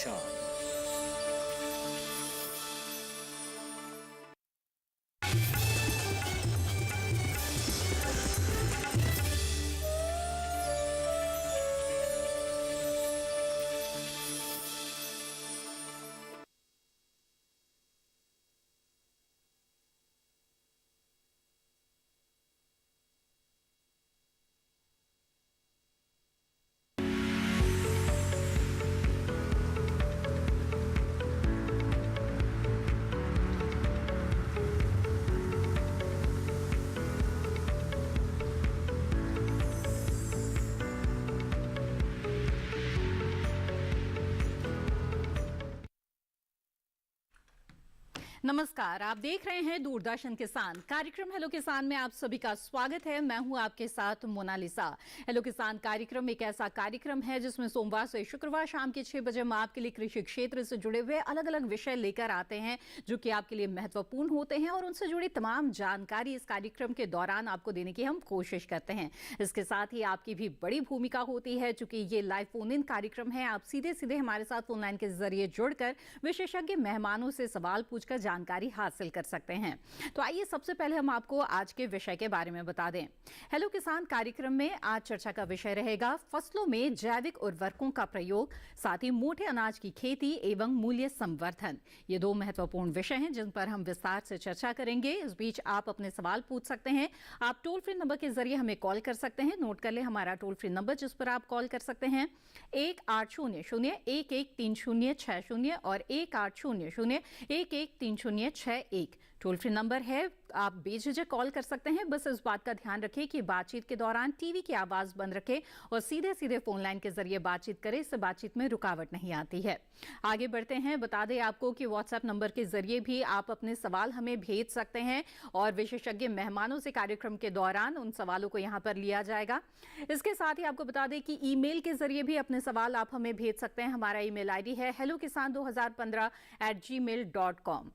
शान। नमस्कार, आप देख रहे हैं दूरदर्शन किसान कार्यक्रम हेलो किसान में आप सभी का स्वागत है। मैं हूं आपके साथ मोनालिसा। हेलो किसान कार्यक्रम एक ऐसा कार्यक्रम है जिसमें सोमवार से शुक्रवार शाम के 6 बजे हम आपके लिए कृषि क्षेत्र से जुड़े हुए अलग अलग विषय लेकर आते हैं जो कि आपके लिए महत्वपूर्ण होते हैं और उनसे जुड़ी तमाम जानकारी इस कार्यक्रम के दौरान आपको देने की हम कोशिश करते हैं। इसके साथ ही आपकी भी बड़ी भूमिका होती है। चूंकि ये लाइव फोन इन कार्यक्रम है, आप सीधे सीधे हमारे साथ फोन लाइन के जरिए जुड़कर विशेषज्ञ मेहमानों से सवाल पूछकर जानकारी हासिल कर सकते हैं। तो आइए सबसे पहले हम आपको आज के विषय के बारे में बता दें। हेलो किसान कार्यक्रम में आज चर्चा का विषय रहेगा फसलों में जैविक उर्वरकों का प्रयोग, साथ ही मोटे अनाज की खेती एवं मूल्य संवर्धन। ये दो महत्वपूर्ण विषय हैं जिन पर हम विस्तार से चर्चा करेंगे। इस बीच आप अपने सवाल पूछ सकते हैं। आप टोल फ्री नंबर के जरिए हमें कॉल कर सकते हैं। नोट कर ले हमारा टोल फ्री नंबर जिस पर आप कॉल कर सकते हैं 1800-113060 और 1800-113061 टोल फ्री नंबर है। आप बेझिझक कॉल कर सकते हैं। बस इस बात का ध्यान रखें कि बातचीत के दौरान टीवी की आवाज बंद रखें और सीधे सीधे फोन लाइन के जरिए बातचीत करें। इससे बातचीत में रुकावट नहीं आती है। आगे बढ़ते हैं। बता दें आपको कि व्हाट्सएप नंबर के जरिए भी आप अपने सवाल हमें भेज सकते हैं और विशेषज्ञ मेहमानों से कार्यक्रम के दौरान उन सवालों को यहां पर लिया जाएगा। इसके साथ ही आपको बता दें कि ईमेल के जरिए भी अपने सवाल आप हमें भेज सकते हैं। हमारा ईमेल आईडी है hellokisan2015@gmail.com।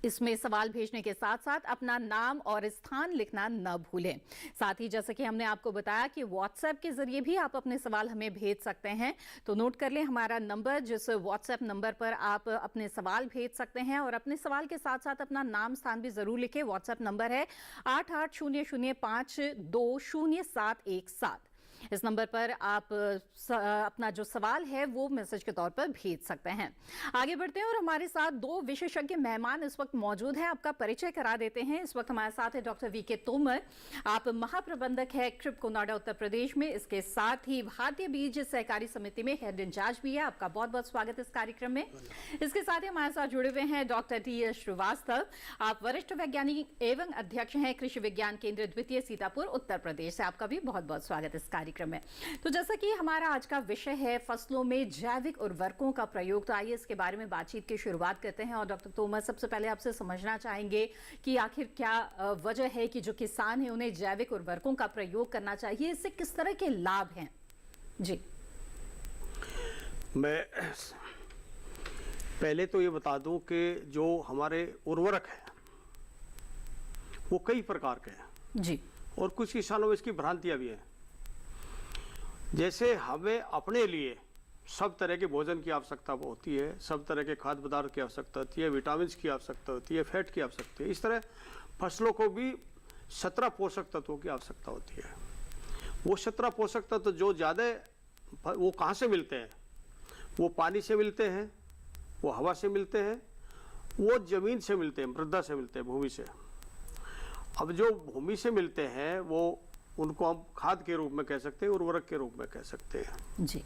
इसमें सवाल भेजने के साथ साथ अपना नाम और स्थान लिखना न भूलें। साथ ही जैसे कि हमने आपको बताया कि व्हाट्सएप के जरिए भी आप अपने सवाल हमें भेज सकते हैं। तो नोट कर लें हमारा नंबर, जिस व्हाट्सएप नंबर पर आप अपने सवाल भेज सकते हैं और अपने सवाल के साथ साथ अपना नाम स्थान भी जरूर लिखें। व्हाट्सएप नंबर है 8800520717। इस नंबर पर आप अपना जो सवाल है वो मैसेज के तौर पर भेज सकते हैं। आगे बढ़ते हैं और हमारे साथ दो विशेषज्ञ मेहमान इस वक्त मौजूद हैं। आपका परिचय करा देते हैं। इस वक्त हमारे साथ है डॉक्टर वीके तोमर। आप महाप्रबंधक है क्रिप कोनाडा उत्तर प्रदेश में। इसके साथ ही भारतीय बीज सहकारी समिति में हेड इंचार्ज भी है। आपका बहुत बहुत स्वागत इस कार्यक्रम में। इसके साथ ही हमारे साथ जुड़े हुए हैं डॉक्टर टी श्रीवास्तव। आप वरिष्ठ वैज्ञानिक एवं अध्यक्ष हैं कृषि विज्ञान केंद्र द्वितीय सीतापुर उत्तर प्रदेश से। आपका भी बहुत बहुत स्वागत इस कार्यक्रम में। तो जैसा कि हमारा आज का विषय है फसलों में जैविक उर्वरकों का प्रयोग, तो आइए इसके बारे में बातचीत की शुरुआत करते हैं। और डॉक्टर तोमर, सबसे पहले आपसे समझना चाहेंगे कि आखिर क्या वजह है कि जो किसान है उन्हें जैविक उर्वरकों का प्रयोग करना चाहिए, इससे किस तरह के लाभ हैं? जी, मैं पहले तो ये बता दूं कि जो हमारे उर्वरक है वो कई प्रकार के हैं जी, और कुछ किसानों में इसकी भ्रांतियां भी हैं। जैसे हमें अपने लिए सब तरह के भोजन की आवश्यकता होती है, सब तरह के खाद्य पदार्थ की आवश्यकता होती है, विटामिन की आवश्यकता होती है, फैट की आवश्यकता है। इस तरह फसलों को भी 17 पोषक तत्वों की आवश्यकता होती है। वो 17 पोषक तत्व जो ज़्यादा वो कहाँ से मिलते हैं? वो पानी से मिलते हैं, वो हवा से मिलते हैं, वो ज़मीन से मिलते हैं, मृदा से मिलते हैं, भूमि से। अब जो भूमि से मिलते हैं वो उनको हम खाद के रूप में कह सकते हैं, उर्वरक के रूप में कह सकते हैं जी।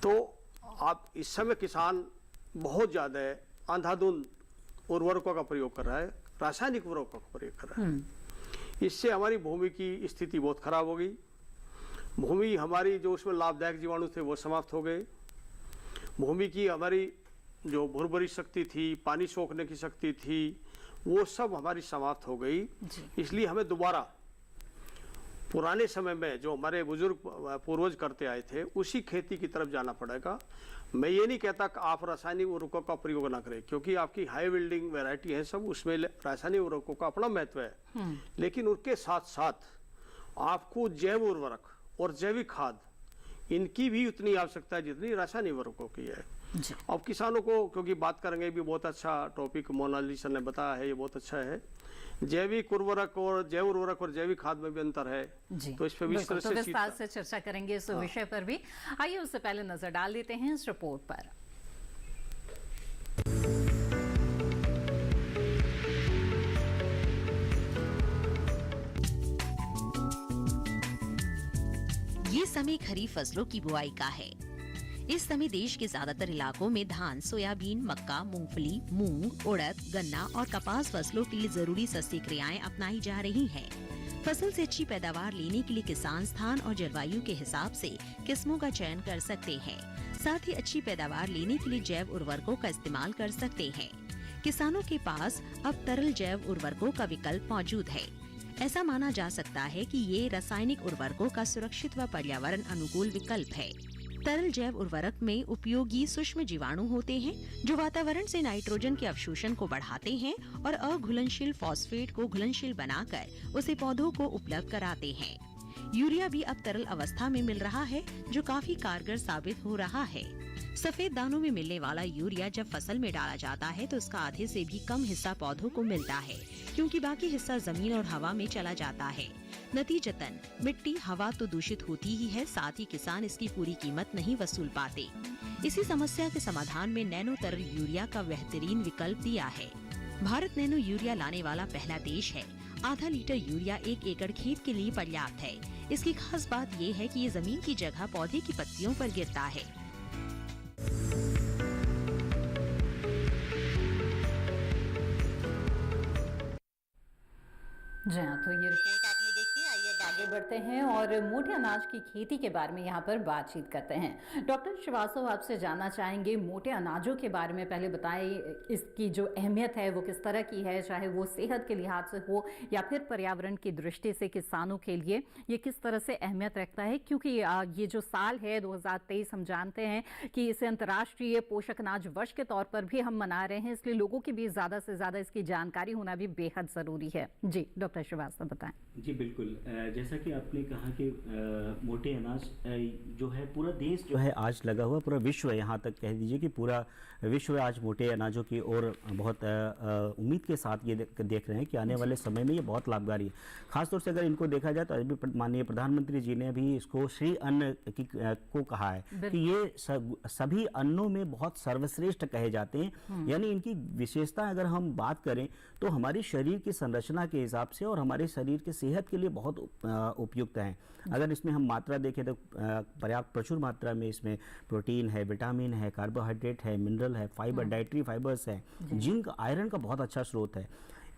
तो आप इस समय किसान बहुत ज़्यादा अंधाधुंध उर्वरकों का प्रयोग कर रहा है, रासायनिक उर्वरकों का प्रयोग कर रहा है। इससे हमारी भूमि की स्थिति बहुत खराब हो गई। भूमि हमारी जो उसमें लाभदायक जीवाणु थे वो समाप्त हो गए। भूमि की हमारी जो भुरभुरी शक्ति थी, पानी सोखने की शक्ति थी, वो सब हमारी समाप्त हो गई। इसलिए हमें दोबारा पुराने समय में जो हमारे बुजुर्ग पूर्वज करते आए थे उसी खेती की तरफ जाना पड़ेगा। मैं ये नहीं कहता कि आप रासायनिक उर्वरकों का प्रयोग ना करें, क्योंकि आपकी हाई बिल्डिंग वैरायटी है सब, उसमें रासायनिक उर्वरकों का अपना महत्व है। लेकिन उनके साथ साथ आपको जैव उर्वरक और जैविक खाद इनकी भी उतनी आवश्यकता है जितनी रासायनिक उर्वरकों की है। जी। अब किसानों को क्योंकि बात करेंगे भी बहुत अच्छा टॉपिक मोनालिसा ने बताया है, ये बहुत अच्छा है। जैविक उर्वरक और जैव उर्वरक और जैविक खाद में भी अंतर है। जी, तो इस पर बिल्कुल, तो विस्तार से चर्चा करेंगे इस विषय पर भी। आइए उससे पहले नजर डाल लेते हैं इस रिपोर्ट पर। ये समय खरीफ फसलों की बुआई का है। इस समय देश के ज्यादातर इलाकों में धान, सोयाबीन, मक्का, मूंगफली, मूंग, उड़द, गन्ना और कपास फसलों के लिए जरूरी सस्ती क्रियाएं अपनाई जा रही हैं। फसल से अच्छी पैदावार लेने के लिए किसान स्थान और जलवायु के हिसाब से किस्मों का चयन कर सकते हैं। साथ ही अच्छी पैदावार लेने के लिए जैव उर्वरकों का इस्तेमाल कर सकते हैं। किसानों के पास अब तरल जैव उर्वरकों का विकल्प मौजूद है। ऐसा माना जा सकता है कि ये रासायनिक उर्वरकों का सुरक्षित व पर्यावरण अनुकूल विकल्प है। तरल जैव उर्वरक में उपयोगी सूक्ष्म जीवाणु होते हैं जो वातावरण से नाइट्रोजन के अवशोषण को बढ़ाते हैं और अघुलनशील फॉस्फेट को घुलनशील बनाकर उसे पौधों को उपलब्ध कराते हैं। यूरिया भी अब तरल अवस्था में मिल रहा है जो काफी कारगर साबित हो रहा है। सफेद दानों में मिलने वाला यूरिया जब फसल में डाला जाता है तो उसका आधे से भी कम हिस्सा पौधों को मिलता है, क्योंकि बाकी हिस्सा जमीन और हवा में चला जाता है। नतीजतन मिट्टी, हवा तो दूषित होती ही है, साथ ही किसान इसकी पूरी कीमत नहीं वसूल पाते। इसी समस्या के समाधान में नैनो तरल यूरिया का बेहतरीन विकल्प दिया है। भारत नैनो यूरिया लाने वाला पहला देश है। आधा लीटर यूरिया 1 एकड़ खेत के लिए पर्याप्त है। इसकी खास बात ये है कि ये जमीन की जगह पौधे की पत्तियों पर गिरता है। जी हाँ, तो ये रिपोर्ट आपने देखी। आइए अब आगे बढ़ते हैं और मोटे अनाज की खेती के बारे में यहाँ पर बातचीत करते हैं। डॉक्टर श्रीवास्तव, आपसे जानना चाहेंगे मोटे अनाजों के बारे में। पहले बताएं इसकी जो अहमियत है वो किस तरह की है, चाहे वो सेहत के लिहाज से हो या फिर पर्यावरण की दृष्टि से किसानों के लिए ये किस तरह से अहमियत रखता है, क्योंकि ये जो साल है 2023 हम जानते हैं कि इसे अंतर्राष्ट्रीय पोषक अनाज वर्ष के तौर पर भी हम मना रहे हैं, इसलिए लोगों की भी ज़्यादा से ज़्यादा इसकी जानकारी होना भी बेहद ज़रूरी है। जी डॉक्टर श्रीवास्तव बताएं। जी बिल्कुल, जैसा कि आपने कहा कि मोटे अनाज जो है पूरा देश जो है आज लगा हुआ, पूरा विश्व, यहाँ तक कह दीजिए कि पूरा विश्व आज मोटे अनाजों की ओर बहुत उम्मीद के साथ ये देख रहे हैं कि आने वाले समय में ये बहुत लाभकारी है। खासतौर से अगर इनको देखा जाए तो अभी माननीय प्रधानमंत्री जी ने भी इसको श्री अन्न को कहा है कि ये सभी अन्नों में बहुत सर्वश्रेष्ठ कहे जाते हैं। यानी इनकी विशेषता अगर हम बात करें तो हमारी शरीर की संरचना के हिसाब से और हमारे शरीर के सेहत के लिए बहुत उपयुक्त हैं। अगर इसमें हम मात्रा देखें तो पर्याप्त प्रचुर मात्रा में इसमें प्रोटीन है, विटामिन है, कार्बोहाइड्रेट है, मिनरल है, फाइबर, डाइटरी फाइबर्स है, जिंक, आयरन का बहुत अच्छा स्रोत है,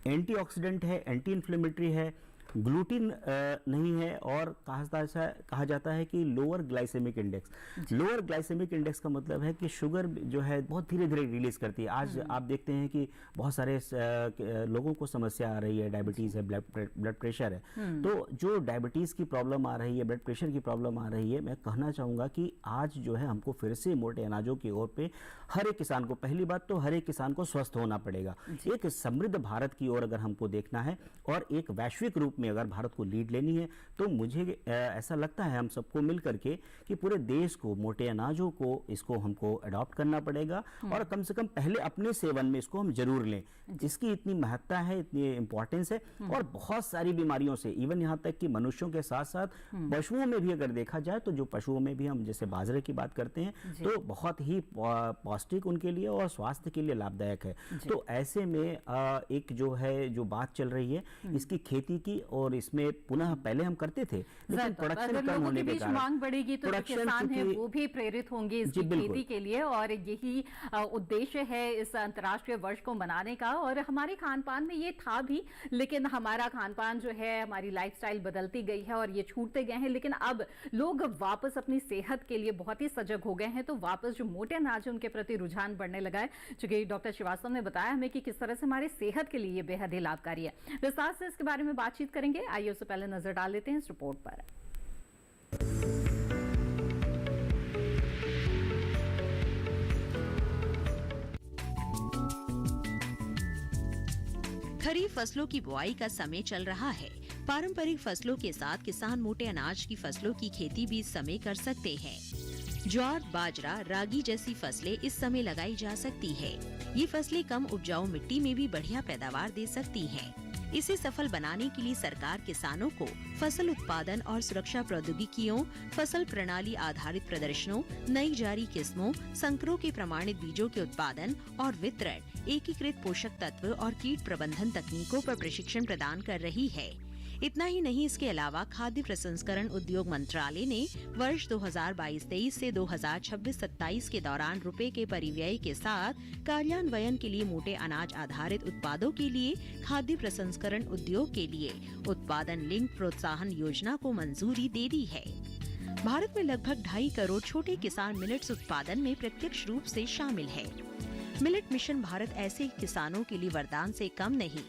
एंटीऑक्सीडेंट है, एंटी इन्फ्लेमेटरी है, ग्लूटीन नहीं है और कहा जाता है कि lower glycemic index. Lower glycemic index का मतलब है कि शुगर जो है बहुत धीरे धीरे रिलीज करती है। आज आप देखते हैं कि बहुत सारे लोगों को समस्या आ रही है, डायबिटीज है, ब्लड प्रेशर है। तो जो डायबिटीज की प्रॉब्लम आ रही है, ब्लड प्रेशर की प्रॉब्लम आ रही है, मैं कहना चाहूँगा कि आज जो है हमको फिर से मोटे अनाजों की ओर पे हर एक किसान को, पहली बात तो हर एक किसान को स्वस्थ होना पड़ेगा। एक समृद्ध भारत की ओर अगर हमको देखना है और एक वैश्विक रूप में अगर भारत को लीड लेनी है तो मुझे ऐसा लगता है हम सबको मिल करके कि पूरे देश को मोटे अनाजों को इसको हमको अडॉप्ट करना पड़ेगा और कम से कम पहले अपने सेवन में इसको हम जरूर लें। इसकी इतनी महत्ता है, इतनी इंपॉर्टेंस है और बहुत सारी बीमारियों से, इवन यहाँ तक कि मनुष्यों के साथ साथ पशुओं में भी अगर देखा जाए तो जो पशुओं में भी हम जैसे बाजरे की बात करते हैं तो बहुत ही पौष्टिक उनके लिए और स्वास्थ्य के लिए लाभदायक है। तो ऐसे में एक जो है जो बात चल रही है इसकी खेती की, और इसमें पुनः पहले हम करते थे लेकिन प्रोडक्शन कम होने के कारण मांग बढ़ेगी तो जो किसान है वो भी प्रेरित होंगे इसकी खेती के लिए, और यही उद्देश्य है इस अंतर्राष्ट्रीय वर्ष को मनाने का। और हमारे खान पान में ये था भी, लेकिन हमारा खान पान जो है, हमारी लाइफस्टाइल बदलती गई है और ये छूटते गए हैं। लेकिन अब लोग वापस अपनी सेहत के लिए बहुत ही सजग हो गए हैं, तो वापस जो मोटे अनाज है उनके प्रति रुझान बढ़ने लगा है। चूंकि डॉक्टर श्रीवास्तव ने बताया हमें कि किस तरह से हमारी सेहत के लिए बेहद ही लाभकारी है। विस्तार से इसके बारे में बातचीत करेंगे। आइए उससे पहले नजर डाल लेते हैं इस रिपोर्ट पर। खरीफ फसलों की बुआई का समय चल रहा है। पारंपरिक फसलों के साथ किसान मोटे अनाज की फसलों की खेती भी इस समय कर सकते हैं। ज्वार, बाजरा, रागी जैसी फसलें इस समय लगाई जा सकती है। ये फसलें कम उपजाऊ मिट्टी में भी बढ़िया पैदावार दे सकती हैं। इसे सफल बनाने के लिए सरकार किसानों को फसल उत्पादन और सुरक्षा प्रौद्योगिकियों, फसल प्रणाली आधारित प्रदर्शनों, नई जारी किस्मों, संकरों के प्रमाणित बीजों के उत्पादन और वितरण, एकीकृत पोषक तत्व और कीट प्रबंधन तकनीकों पर प्रशिक्षण प्रदान कर रही है। इतना ही नहीं, इसके अलावा खाद्य प्रसंस्करण उद्योग मंत्रालय ने वर्ष 2022-23 से 2026-27 के दौरान रुपए के परिव्यय के साथ कार्यान्वयन के लिए मोटे अनाज आधारित उत्पादों के लिए खाद्य प्रसंस्करण उद्योग के लिए उत्पादन लिंक प्रोत्साहन योजना को मंजूरी दे दी है। भारत में लगभग 2.5 करोड़ छोटे किसान मिलेट्स उत्पादन में प्रत्यक्ष रूप से शामिल है। मिलेट मिशन भारत ऐसे किसानों के लिए वरदान से कम नहीं।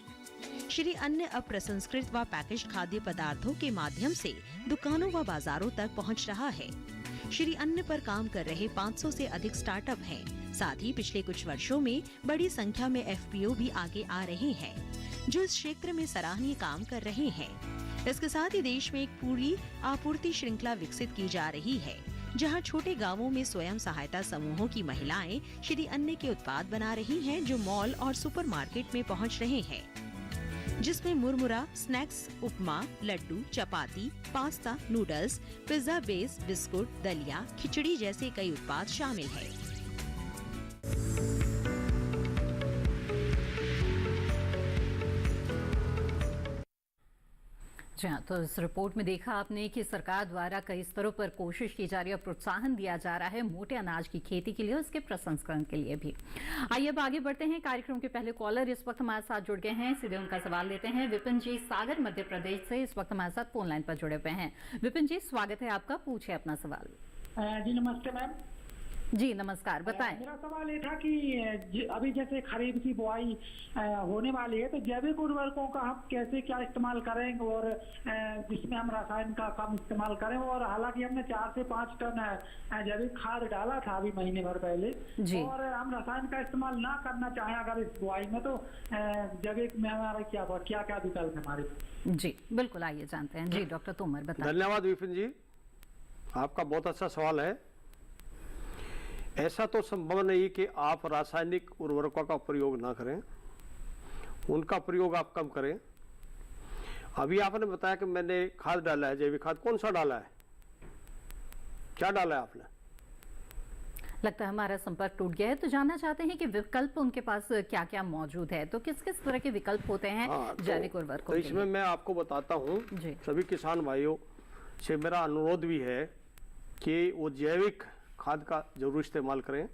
श्री अन्न अप्रसंस्कृत व पैकेज्ड खाद्य पदार्थों के माध्यम से दुकानों व बाजारों तक पहुंच रहा है। श्री अन्न पर काम कर रहे 500 से अधिक स्टार्टअप हैं। साथ ही पिछले कुछ वर्षों में बड़ी संख्या में एफपीओ भी आगे आ रहे हैं, जो इस क्षेत्र में सराहनीय काम कर रहे हैं। इसके साथ ही देश में एक पूरी आपूर्ति श्रृंखला विकसित की जा रही है, जहां छोटे गांवों में स्वयं सहायता समूहों की महिलाएं श्री अन्न के उत्पाद बना रही हैं, जो मॉल और सुपरमार्केट में पहुंच रहे हैं, जिसमें मुरमुरा, snacks, upma, laddu, chapati, pasta, noodles, pizza base, biscuit, दलिया, खिचड़ी जैसे कई उत्पाद शामिल हैं। जी हाँ, तो इस रिपोर्ट में देखा आपने कि सरकार द्वारा कई स्तरों पर कोशिश की जा रही है, प्रोत्साहन दिया जा रहा है मोटे अनाज की खेती के लिए और इसके प्रसंस्करण के लिए भी। आइए अब आगे बढ़ते हैं। कार्यक्रम के पहले कॉलर इस वक्त हमारे साथ जुड़ गए हैं, सीधे उनका सवाल लेते हैं। विपिन जी सागर मध्य प्रदेश से इस वक्त हमारे साथ फोन लाइन पर जुड़े हुए हैं। विपिन जी, स्वागत है आपका, पूछे अपना सवाल। जी नमस्ते मैम। जी नमस्कार, बताएं। मेरा सवाल ये था कि अभी जैसे खरीफ की बुआई होने वाली है, तो जैविक उर्वरकों का हम कैसे क्या इस्तेमाल करें और जिसमें हम रासायन का कम इस्तेमाल करें। और हालांकि हमने 4 से 5 टन जैविक खाद डाला था अभी महीने भर पहले, और हम रासायन का इस्तेमाल ना करना चाहें अगर इस बुआई में, तो जैविक में हमारा क्या क्या विकल्प है हमारे? जी बिल्कुल, आइए जानते हैं। जी डॉक्टर तोमर बताएं। धन्यवाद विपिन जी, आपका बहुत अच्छा सवाल है। ऐसा तो संभव नहीं कि आप रासायनिक उर्वरकों का प्रयोग ना करें, उनका प्रयोग आप कम करें। अभी आपने बताया कि मैंने खाद डाला है, जैविक खाद। कौन सा डाला है, क्या डाला है आपने? लगता है हमारा संपर्क टूट गया है, तो जानना चाहते हैं कि विकल्प उनके पास क्या क्या मौजूद है, तो किस किस तरह के विकल्प होते हैं जैविक उर्वरकों के? इसमें मैं आपको बताता हूँ। सभी किसान भाइयों से मेरा अनुरोध भी है कि वो जैविक खाद का जरूर इस्तेमाल करें।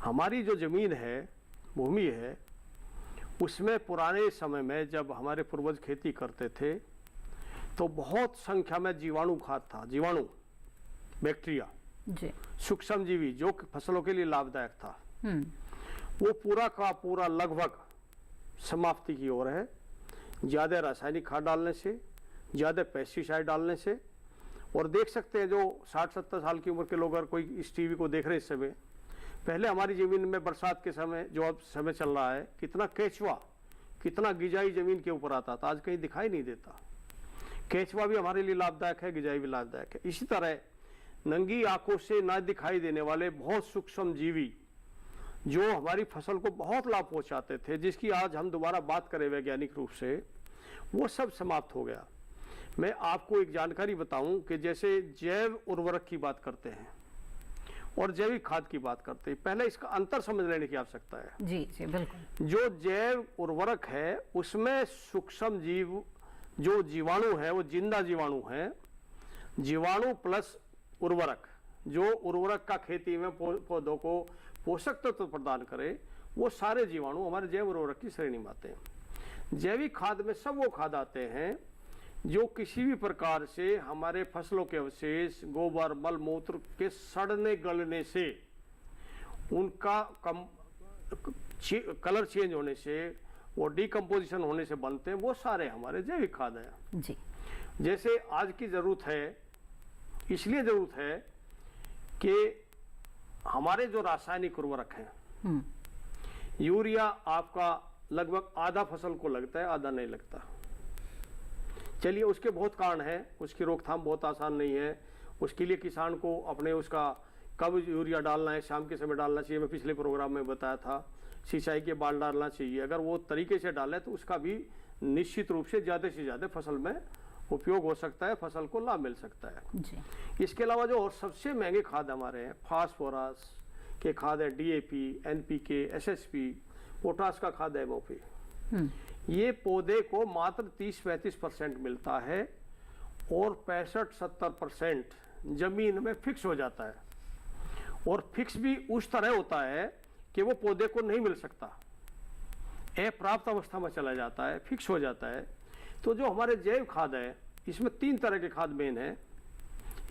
हमारी जो जमीन है, भूमि है, उसमें पुराने समय में जब हमारे पूर्वज खेती करते थे तो बहुत संख्या में जीवाणु खाद था, जीवाणु, बैक्टीरिया, सूक्ष्म जीवी, जो फसलों के लिए लाभदायक था। वो पूरा का पूरा लगभग समाप्ति की ओर है। ज़्यादा रासायनिक खाद डालने से, ज़्यादा पेस्टिसाइड डालने से। और देख सकते हैं जो 60-70 साल की उम्र के लोग अगर कोई इस टीवी को देख रहे हैं इस समय, पहले हमारी ज़मीन में बरसात के समय, जो अब समय चल रहा है, कितना केचुआ, कितना गिजाई ज़मीन के ऊपर आता था, आज कहीं दिखाई नहीं देता। केचुआ भी हमारे लिए लाभदायक है, गिजाई भी लाभदायक है। इसी तरह नंगी आंखों से ना दिखाई देने वाले बहुत सूक्ष्म जीवी जो हमारी फसल को बहुत लाभ पहुंचाते थे, जिसकी आज हम दोबारा बात करें वैज्ञानिक रूप से, वो सब समाप्त हो गया। मैं आपको एक जानकारी बताऊं कि जैसे जैव उर्वरक की बात करते हैं और जैविक खाद की बात करते हैं, पहले इसका अंतर समझ लेने की आवश्यकता है। जी जी बिल्कुल। जो जैव उर्वरक है उसमें सूक्ष्म जीव, जो जीवाणु है, वो जिंदा जीवाणु है। जीवाणु प्लस उर्वरक, जो उर्वरक का खेती में पौधों को पोषक तत्व प्रदान करे, वो सारे जीवाणु हमारे जैव उर्वरक की श्रेणी में आते हैं। जैविक खाद में सब वो खाद आते हैं जो किसी भी प्रकार से हमारे फसलों के अवशेष, गोबर, मल मूत्र के सड़ने गलने से, उनका कलर चेंज होने से, वो डिकम्पोजिशन होने से बनते हैं, वो सारे हमारे जैविक खाद हैं। जी। जैसे आज की ज़रूरत है, इसलिए ज़रूरत है कि हमारे जो रासायनिक उर्वरक हैं, यूरिया आपका लगभग आधा फसल को लगता है, आधा नहीं लगता। चलिए, उसके बहुत कारण हैं, उसकी रोकथाम बहुत आसान नहीं है। उसके लिए किसान को अपने उसका कब यूरिया डालना है, शाम के समय डालना चाहिए, मैं पिछले प्रोग्राम में बताया था। सिंचाई के बाद डालना चाहिए, अगर वो तरीके से डाले तो उसका भी निश्चित रूप से ज़्यादा फसल में उपयोग हो सकता है, फसल को लाभ मिल सकता है जी। इसके अलावा जो और सबसे महंगे खाद हमारे हैं, फास्फोरस के खाद है, DAP, NPK, SSP, पोटास का खाद है, MOP, ये पौधे को मात्र 30-35% मिलता है और 65-70% जमीन में फिक्स हो जाता है। और फिक्स भी उस तरह होता है कि वो पौधे को नहीं मिल सकता, अप्राप्त अवस्था में चला जाता है, फिक्स हो जाता है। तो जो हमारे जैव खाद है, इसमें 3 तरह के खाद मेन है।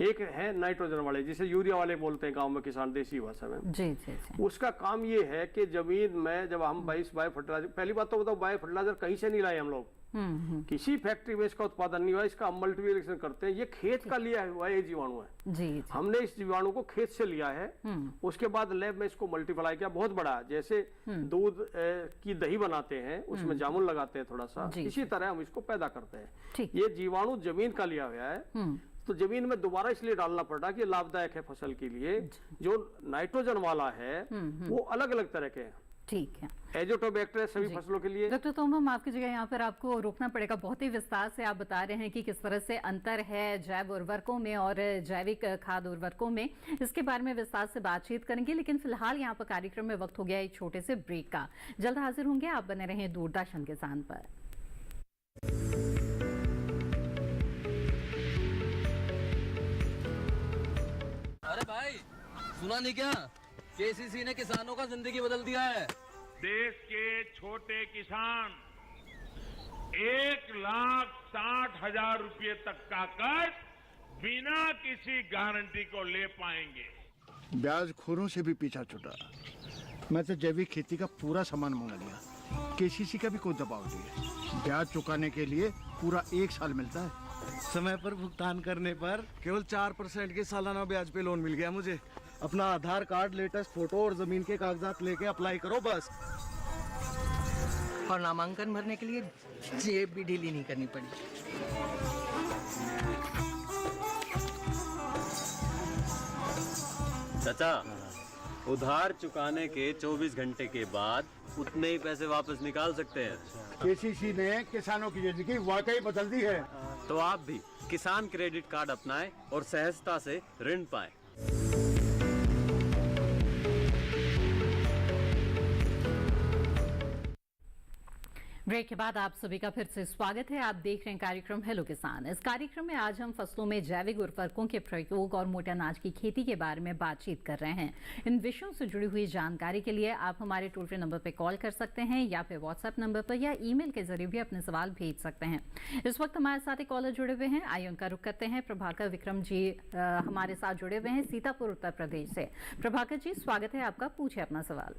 एक है नाइट्रोजन वाले, जिसे यूरिया वाले बोलते हैं गांव में किसान देसी भाषा में। जी जी जी। उसका काम ये है कि जमीन में जब हम बायो फर्टिलाइजर, पहली बात तो बताओ, बायो फर्टिलाइजर कहीं से नहीं लाए हम लोग, किसी फैक्ट्री में इसका उत्पादन नहीं हुआ, इसका हम मल्टीप्लिकेशन करते हैं। ये खेत का लिया हुआ ये जीवाणु है जी। हमने इस जीवाणु को खेत से लिया है, उसके बाद लैब में इसको मल्टीप्लाई किया, बहुत बड़ा, जैसे दूध की दही बनाते हैं उसमें जामुन लगाते हैं थोड़ा सा, इसी तरह हम इसको पैदा करते हैं। ये जीवाणु जमीन का लिया हुआ है, तो जमीन में दोबारा इसलिए डालना पड़ा कि लाभदायक है फसल के लिए। जो नाइट्रोजन वाला है वो अलग अलग तरह के हैं, ठीक है, एजोटोबैक्टर सभी फसलों के लिए। डॉक्टर तोमर, आपकी जगह यहाँ पर आपको रोकना पड़ेगा, बहुत ही विस्तार से आप बता रहे हैं कि किस तरह से अंतर है जैव उर्वरकों में और जैविक खाद उर्वरकों में। इसके बारे में विस्तार से बातचीत करेंगे, लेकिन फिलहाल यहाँ पर कार्यक्रम में वक्त हो गया एक छोटे से ब्रेक का। जल्द हाजिर होंगे, आप बने रहें दूरदर्शन किसान पर। अरे भाई, सुना नहीं क्या? KCC ने किसानों का जिंदगी बदल दिया है। देश के छोटे किसान 1,60,000 रुपए तक का कर्ज बिना किसी गारंटी को ले पाएंगे। ब्याज खोरों से भी पीछा छुटा। मैं तो जैविक खेती का पूरा सामान मंगा लिया, KCC का भी कोई दबाव नहीं है। ब्याज चुकाने के लिए पूरा 1 साल मिलता है। समय पर भुगतान करने पर केवल 4% के सालाना ब्याज पे लोन मिल गया मुझे। अपना आधार कार्ड, लेटेस्ट फोटो और जमीन के कागजात लेके अप्लाई करो बस। और नामांकन भरने के लिए जेब भी ढीली नहीं करनी पड़ी। चाचा, उधार चुकाने के 24 घंटे के बाद उतने ही पैसे वापस निकाल सकते हैं। KCC ने किसानों की जिंदगी वाकई बदल दी है। तो आप भी किसान क्रेडिट कार्ड अपनाएं और सहजता से ऋण पाएं। ब्रेक के बाद आप सभी का फिर से स्वागत है। आप देख रहे हैं कार्यक्रम हेलो किसान। इस कार्यक्रम में आज हम फसलों में जैविक उर्वरकों के प्रयोग और मोटे अनाज की खेती के बारे में बातचीत कर रहे हैं। इन विषयों से जुड़ी हुई जानकारी के लिए आप हमारे टोल फ्री नंबर पर कॉल कर सकते हैं या फिर व्हाट्सएप नंबर पर या ईमेल के जरिए भी अपने सवाल भेज सकते हैं। इस वक्त हमारे साथ एक कॉलर जुड़े हुए हैं, आइए उनका रुख करते हैं। प्रभाकर विक्रम जी हमारे साथ जुड़े हुए हैं सीतापुर उत्तर प्रदेश से। प्रभाकर जी, स्वागत है आपका, पूछे अपना सवाल।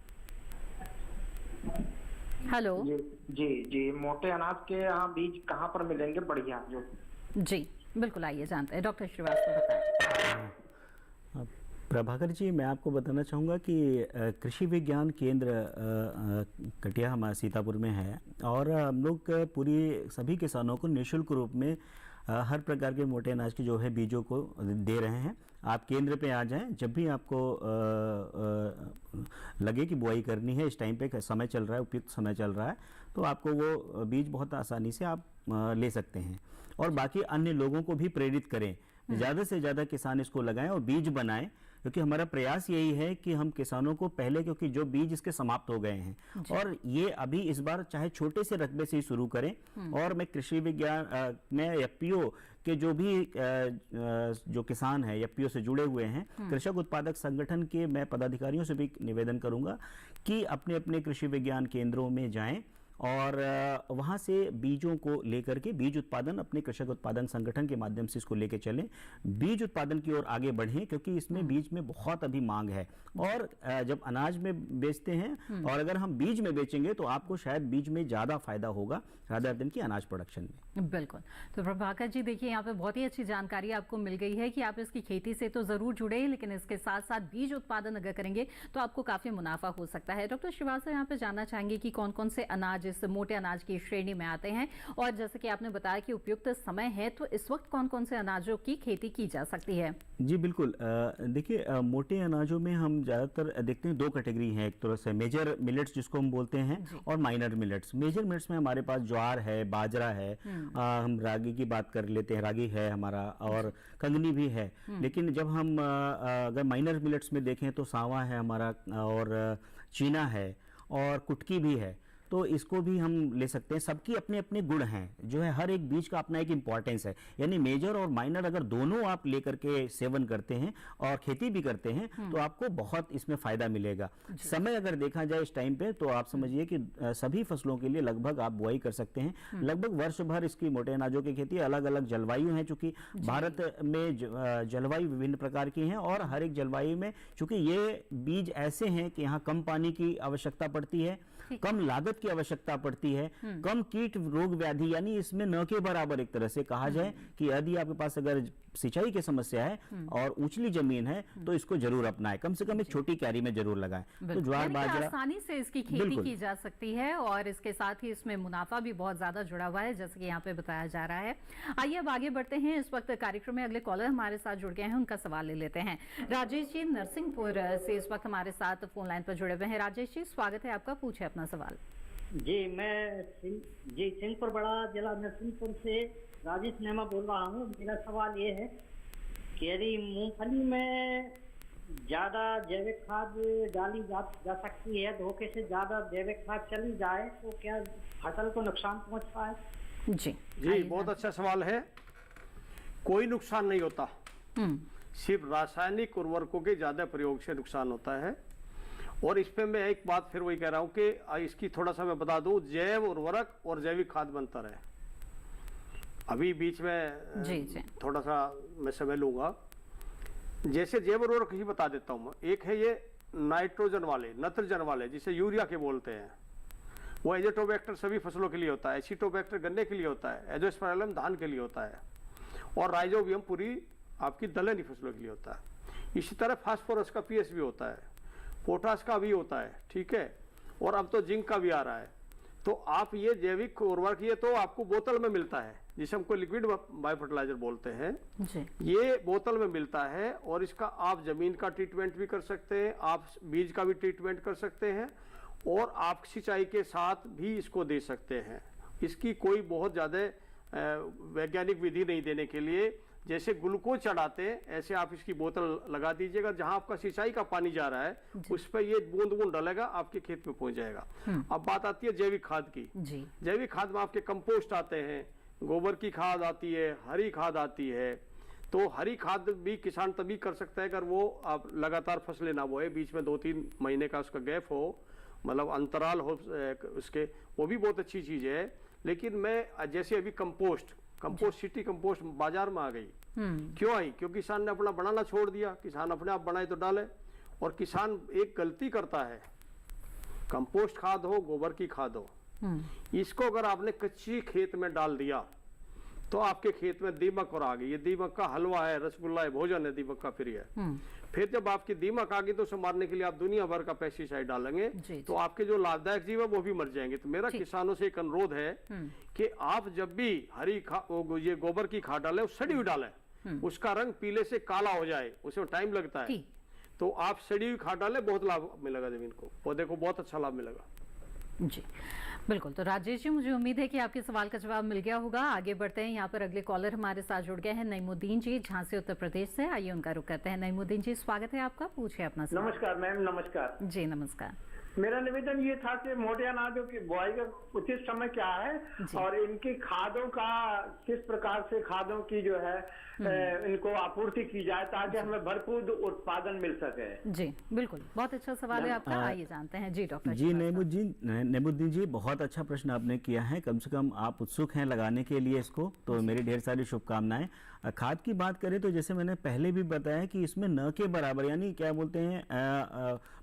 हेलो जी जी, मोटे अनाज के यहाँ बीज कहाँ पर मिलेंगे बढ़िया? जो जी बिल्कुल, आइए जानते हैं, डॉक्टर श्रीवास्तव बताएं। प्रभाकर जी, मैं आपको बताना चाहूँगा कि कृषि विज्ञान केंद्र कटिया हमारे सीतापुर में है और हम लोग सभी किसानों को निःशुल्क रूप में हर प्रकार के मोटे अनाज के जो है बीजों को दे रहे हैं। आप केंद्र पे आ जाएं, जब भी आपको लगे कि बुआई करनी है, इस टाइम पे समय चल रहा है, उपयुक्त समय चल रहा है, तो आपको वो बीज बहुत आसानी से आप ले सकते हैं। और बाकी अन्य लोगों को भी प्रेरित करें, ज़्यादा से ज़्यादा किसान इसको लगाएं और बीज बनाएं, क्योंकि हमारा प्रयास यही है कि हम किसानों को पहले, क्योंकि जो बीज इसके समाप्त हो गए हैं और ये अभी इस बार चाहे छोटे से रकबे से ही शुरू करें। और मैं कृषि विज्ञान में FPO के जो भी जो किसान है FPO से जुड़े हुए हैं, कृषक उत्पादक संगठन के मैं पदाधिकारियों से भी निवेदन करूंगा कि अपने अपने कृषि विज्ञान केंद्रों में जाएं और वहाँ से बीजों को लेकर के बीज उत्पादन अपने कृषक उत्पादन संगठन के माध्यम से इसको लेके चलें, बीज उत्पादन की ओर आगे बढ़ें, क्योंकि इसमें बीज में बहुत अभी मांग है। और जब अनाज में बेचते हैं और अगर हम बीज में बेचेंगे तो आपको शायद बीज में ज़्यादा फायदा होगा रादर देन कि अनाज प्रोडक्शन में। बिल्कुल। तो प्रभाकर जी देखिए, यहाँ पे बहुत ही अच्छी जानकारी आपको मिल गई है कि आप इसकी खेती से तो ज़रूर जुड़े, लेकिन इसके साथ साथ बीज उत्पादन अगर करेंगे तो आपको काफ़ी मुनाफा हो सकता है। डॉक्टर श्रीवास्तव यहाँ पे जानना चाहेंगे कि कौन कौन से अनाज इस मोटे अनाज की श्रेणी में आते हैं, और जैसे कि आपने बताया कि उपयुक्त समय है, तो इस वक्त कौन कौन से अनाजों की खेती की जा सकती है? जी बिल्कुल। देखिए, मोटे अनाजों में हम ज़्यादातर देखते हैं दो कैटेगरी हैं। एक तरह से मेजर मिलेट्स जिसको हम बोलते हैं, और माइनर मिलेट्स। मेजर मिलेट्स में हमारे पास ज्वार है, बाजरा है, हम रागी की बात कर लेते हैं, रागी है हमारा, और कंगनी भी है। लेकिन जब हम अगर माइनर मिलेट्स में देखें तो सावा है हमारा, और चीना है, और कुटकी भी है। तो इसको भी हम ले सकते हैं। सबकी अपने अपने गुण हैं, जो है हर एक बीज का अपना एक इंपॉर्टेंस है। यानी मेजर और माइनर अगर दोनों आप लेकर के सेवन करते हैं और खेती भी करते हैं तो आपको बहुत इसमें फायदा मिलेगा। समय अगर देखा जाए इस टाइम पे, तो आप समझिए कि सभी फसलों के लिए लगभग आप बुआई कर सकते हैं। लगभग वर्ष भर इसकी मोटे अनाजों की खेती, अलग अलग जलवायु है, चूंकि भारत में जलवायु विभिन्न प्रकार की हैं, और हर एक जलवायु में चूंकि ये बीज ऐसे हैं कि यहाँ कम पानी की आवश्यकता पड़ती है, कम लागत की आवश्यकता पड़ती है, कम कीट रोग व्याधि, यानी इसमें न के बराबर एक तरह से कहा जाए कि यदि आपके पास अगर सिंचाई की समस्या है और ऊंचली जमीन है तो इसको जरूर अपनाएं, कम से कम एक छोटी क्यारी में जरूर लगाएं। तो ज्वार बाजरा आसानी से इसकी खेती की जा सकती है, और इसके साथ ही इसमें मुनाफा भी बहुत ज्यादा जुड़ा हुआ है, जैसे कि यहाँ पे बताया जा रहा है। आइए अब आगे बढ़ते हैं। इस वक्त कार्यक्रम में अगले कॉलर हमारे साथ जुड़ गए हैं, उनका सवाल ले लेते हैं। राजेश जी नरसिंहपुर से इस वक्त हमारे साथ फोन लाइन पर जुड़े हुए हैं। राजेश जी, स्वागत है आपका, पूछे अपना सवाल। जी, मैं सिंहपुर बड़ा जिला नरसिंहपुर से राजेश नेमा बोल रहा हूँ। मेरा सवाल ये है कि यदि मूंगफली में ज्यादा जैविक खाद डाली जा सकती है, धोखे से ज्यादा जैविक खाद चली जाए तो क्या फसल को नुकसान पहुंचता है? जी बहुत अच्छा सवाल है। कोई नुकसान नहीं होता, सिर्फ रासायनिक उर्वरकों के ज्यादा प्रयोग से नुकसान होता है। और इस पे मैं एक बात फिर वही कह रहा हूं कि इसकी थोड़ा सा मैं बता दूं, जैव उर्वरक और जैविक खाद में अंतर है। अभी बीच में थोड़ा सा मैं समय लूंगा। जैसे जैव उर्वरक ही बता देता हूं मैं। एक है ये नाइट्रोजन वाले, नत्रजन वाले, जिसे यूरिया के बोलते हैं। वो एजोटोबैक्टर सभी फसलों के लिए होता है, एसिटोबैक्टर गन्ने के लिए होता है, एजोस्पेरलम धान के लिए होता है, और राइजोबियम पूरी आपकी दलहनी फसलों के लिए होता है। इसी तरह फास्फोरस का पीएस भी होता है, पोटास का भी होता है, ठीक है, और अब तो जिंक का भी आ रहा है। तो आप ये जैविक उर्वरक ये तो आपको बोतल में मिलता है, जिसे हमको लिक्विड बायो फर्टिलाइजर बोलते हैं जी। ये बोतल में मिलता है, और इसका आप जमीन का ट्रीटमेंट भी कर सकते हैं, आप बीज का भी ट्रीटमेंट कर सकते हैं, और आप सिंचाई के साथ भी इसको दे सकते हैं। इसकी कोई बहुत ज़्यादा वैज्ञानिक विधि नहीं देने के लिए। जैसे ग्लूकोज चढ़ाते हैं ऐसे आप इसकी बोतल लगा दीजिएगा, जहां आपका सिंचाई का पानी जा रहा है उस पर ये बूंद बूंद डलेगा, आपके खेत में पहुंच जाएगा। अब बात आती है जैविक खाद की। जैविक खाद में आपके कंपोस्ट आते हैं, गोबर की खाद आती है, हरी खाद आती है। तो हरी खाद भी किसान तभी कर सकता है अगर वो आप लगातार फसलें ना बोए, बीच में 2-3 महीने का उसका गैप हो, मतलब अंतराल हो उसके, वो भी बहुत अच्छी चीज है। लेकिन मैं जैसे अभी कंपोस्ट सिटी कंपोस्ट बाजार में आ गई, क्यों आई? क्योंकि किसान ने अपना बनाना छोड़ दिया। किसान अपने आप बनाए तो डाले, और किसान एक गलती करता है, कंपोस्ट खाद हो, गोबर की खाद हो, इसको अगर आपने कच्ची खेत में डाल दिया तो आपके खेत में दीमक और आ गई। ये दीमक का हलवा है, रसगुल्ला है, भोजन है, दीमक का प्रिय है। फिर जब आपकी दीमक आ गई तो उसे मारने के लिए आप दुनिया भर का पेस्टिसाइड डालेंगे, तो आपके जो लाभदायक जीव है वो भी मर जाएंगे। तो मेरा किसानों से एक अनुरोध है कि आप जब भी ये गोबर की खाद डालें, सड़ी हुई डालें, उसका रंग पीले से काला हो जाए, उसमें टाइम लगता है, तो आप सड़ी हुई खाद डालें, बहुत लाभ मिलेगा जमीन को, पौधे को बहुत अच्छा लाभ मिलेगा। जी बिल्कुल। तो राजेश जी, मुझे उम्मीद है कि आपके सवाल का जवाब मिल गया होगा। आगे बढ़ते हैं, यहाँ पर अगले कॉलर हमारे साथ जुड़ गए हैं नईमुद्दीन जी झांसी उत्तर प्रदेश से। आइए उनका रुख करते हैं। नईमुद्दीन जी, स्वागत है आपका, पूछिए अपना सवाल। नमस्कार मैम। नमस्कार जी। नमस्कार। मेरा निवेदन ये था कि मोटे अनाजों की बुआई का उचित समय क्या है, और इनकी खादों का किस प्रकार से खादों की जो है इनको आपूर्ति की जाए ताकि हमें भरपूर उत्पादन मिल सके। जी बिल्कुल, बहुत अच्छा सवाल है आपका। आइए जानते हैं। जी डॉक्टर जी नईमुद्दीन जी, बहुत अच्छा प्रश्न आपने किया है। कम से कम आप उत्सुक हैं लगाने के लिए इसको, तो मेरी ढेर सारी शुभकामनाएं। खाद की बात करें तो जैसे मैंने पहले भी बताया कि इसमें न के बराबर, यानी क्या बोलते हैं,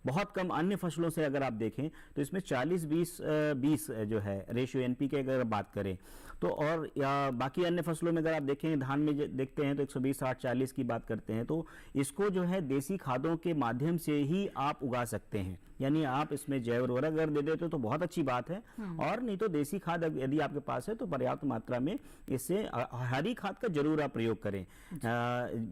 बहुत कम अन्य फसलों से अगर आप देखें तो इसमें 40-20-20 जो है रेशियो एनपीके अगर बात करें तो, और या बाकी अन्य फसलों में अगर आप देखें, धान में देखते हैं तो 120-60-40 की बात करते हैं। तो इसको जो है देसी खादों के माध्यम से ही आप उगा सकते हैं, यानी आप इसमें जैव उर्वरक अगर दे देते हो तो बहुत अच्छी बात है, और नहीं तो देसी खाद यदि आपके पास है तो पर्याप्त मात्रा में इससे हरी खाद का जरूर आप प्रयोग करें।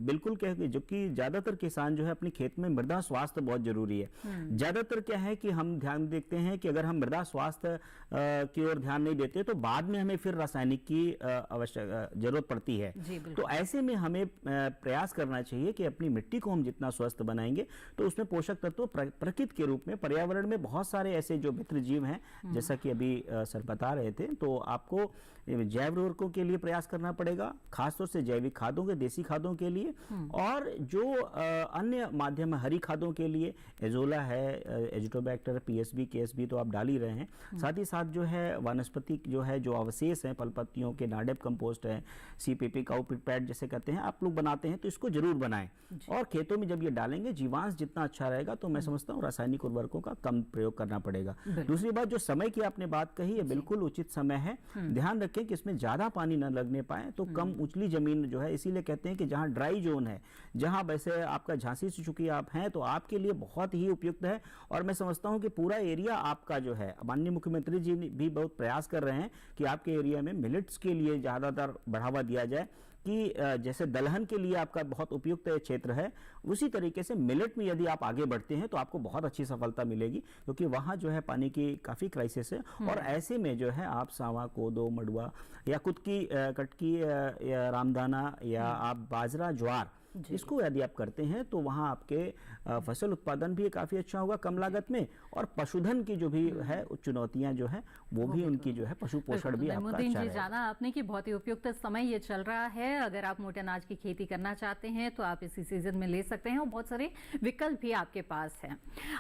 बिल्कुल जो कि ज्यादातर किसान जो है अपने खेत में मृदा स्वास्थ्य बहुत जरूरी है। ज्यादातर क्या है कि हम ध्यान देखते हैं कि अगर हम मृदा स्वास्थ्य की ओर ध्यान नहीं देते तो बाद में हमें फिर रासायनिक की जरूरत पड़ती है। तो ऐसे में हमें प्रयास करना चाहिए कि अपनी मिट्टी को हम जितना स्वस्थ बनाएंगे तो उसमें पोषक तत्व प्रकृति के रूप में, पर्यावरण में बहुत सारे ऐसे जो मित्र जीव हैं, जैसा कि अभी सर बता रहे थे, तो आपको जैव उर्वरकों के लिए प्रयास करना पड़ेगा, खासतौर से जैविक खादों के, देसी खादों के लिए, और जो अन्य माध्यम हरी खादों के लिए एजोला है, एजिटोबैक्टर, पीएसबी, केएसबी तो आप डाल ही रहे हैं। साथ ही साथ जो है वनस्पति जो है जो अवशेष हैं फल पत्तियों के, नाडेप कंपोस्ट है, सीपीपी, काउ पिट पैड जैसे कहते हैं, आप लोग बनाते हैं तो इसको जरूर बनाएं, और खेतों में जब ये डालेंगे जीवांश जितना अच्छा रहेगा तो मैं समझता हूँ रासायनिक उर्वरकों का कम प्रयोग करना पड़ेगा। दूसरी बात, जो समय की आपने बात कही है बिल्कुल उचित समय है। ध्यान रखें कि इसमें ज्यादा पानी न लगने पाए, तो कम उचली जमीन जो है, इसीलिए कहते हैं कि जहां ड्राई जोन है, जहां वैसे आपका झांसी से चूंकि आप हैं तो आपके लिए बहुत ही उपयुक्त है। और मैं समझता हूं कि पूरा एरिया आपका जो है, माननीय मुख्यमंत्री जी भी बहुत प्रयास कर रहे हैं कि आपके एरिया में मिलेट्स के लिए ज्यादातर बढ़ावा दिया जाए, कि जैसे दलहन के लिए आपका बहुत उपयुक्त क्षेत्र है, उसी तरीके से मिलेट में यदि आप आगे बढ़ते हैं तो आपको बहुत अच्छी सफलता मिलेगी, क्योंकि वहां जो है पानी की काफी क्राइसिस है। और ऐसे में जो है आप सावा, कोदो, मडुआ या कुटकी, कटकी या रामदाना या आप बाजरा, ज्वार, इसको यदि आप करते हैं तो वहां आपके फसल उत्पादन भी काफी अच्छा होगा कम लागत में, और पशुधन की जो भी है चुनौतियां जो है वो भी उनकी जो है पशु पोषण भी आपका अच्छा रहेगा। जाना आपने कि बहुत ही उपयुक्त समय ये चल रहा है, अगर आप मोटे अनाज की खेती करना चाहते हैं तो आप इसी सीजन में ले सकते हैं, और बहुत सारे विकल्प भी आपके पास हैं।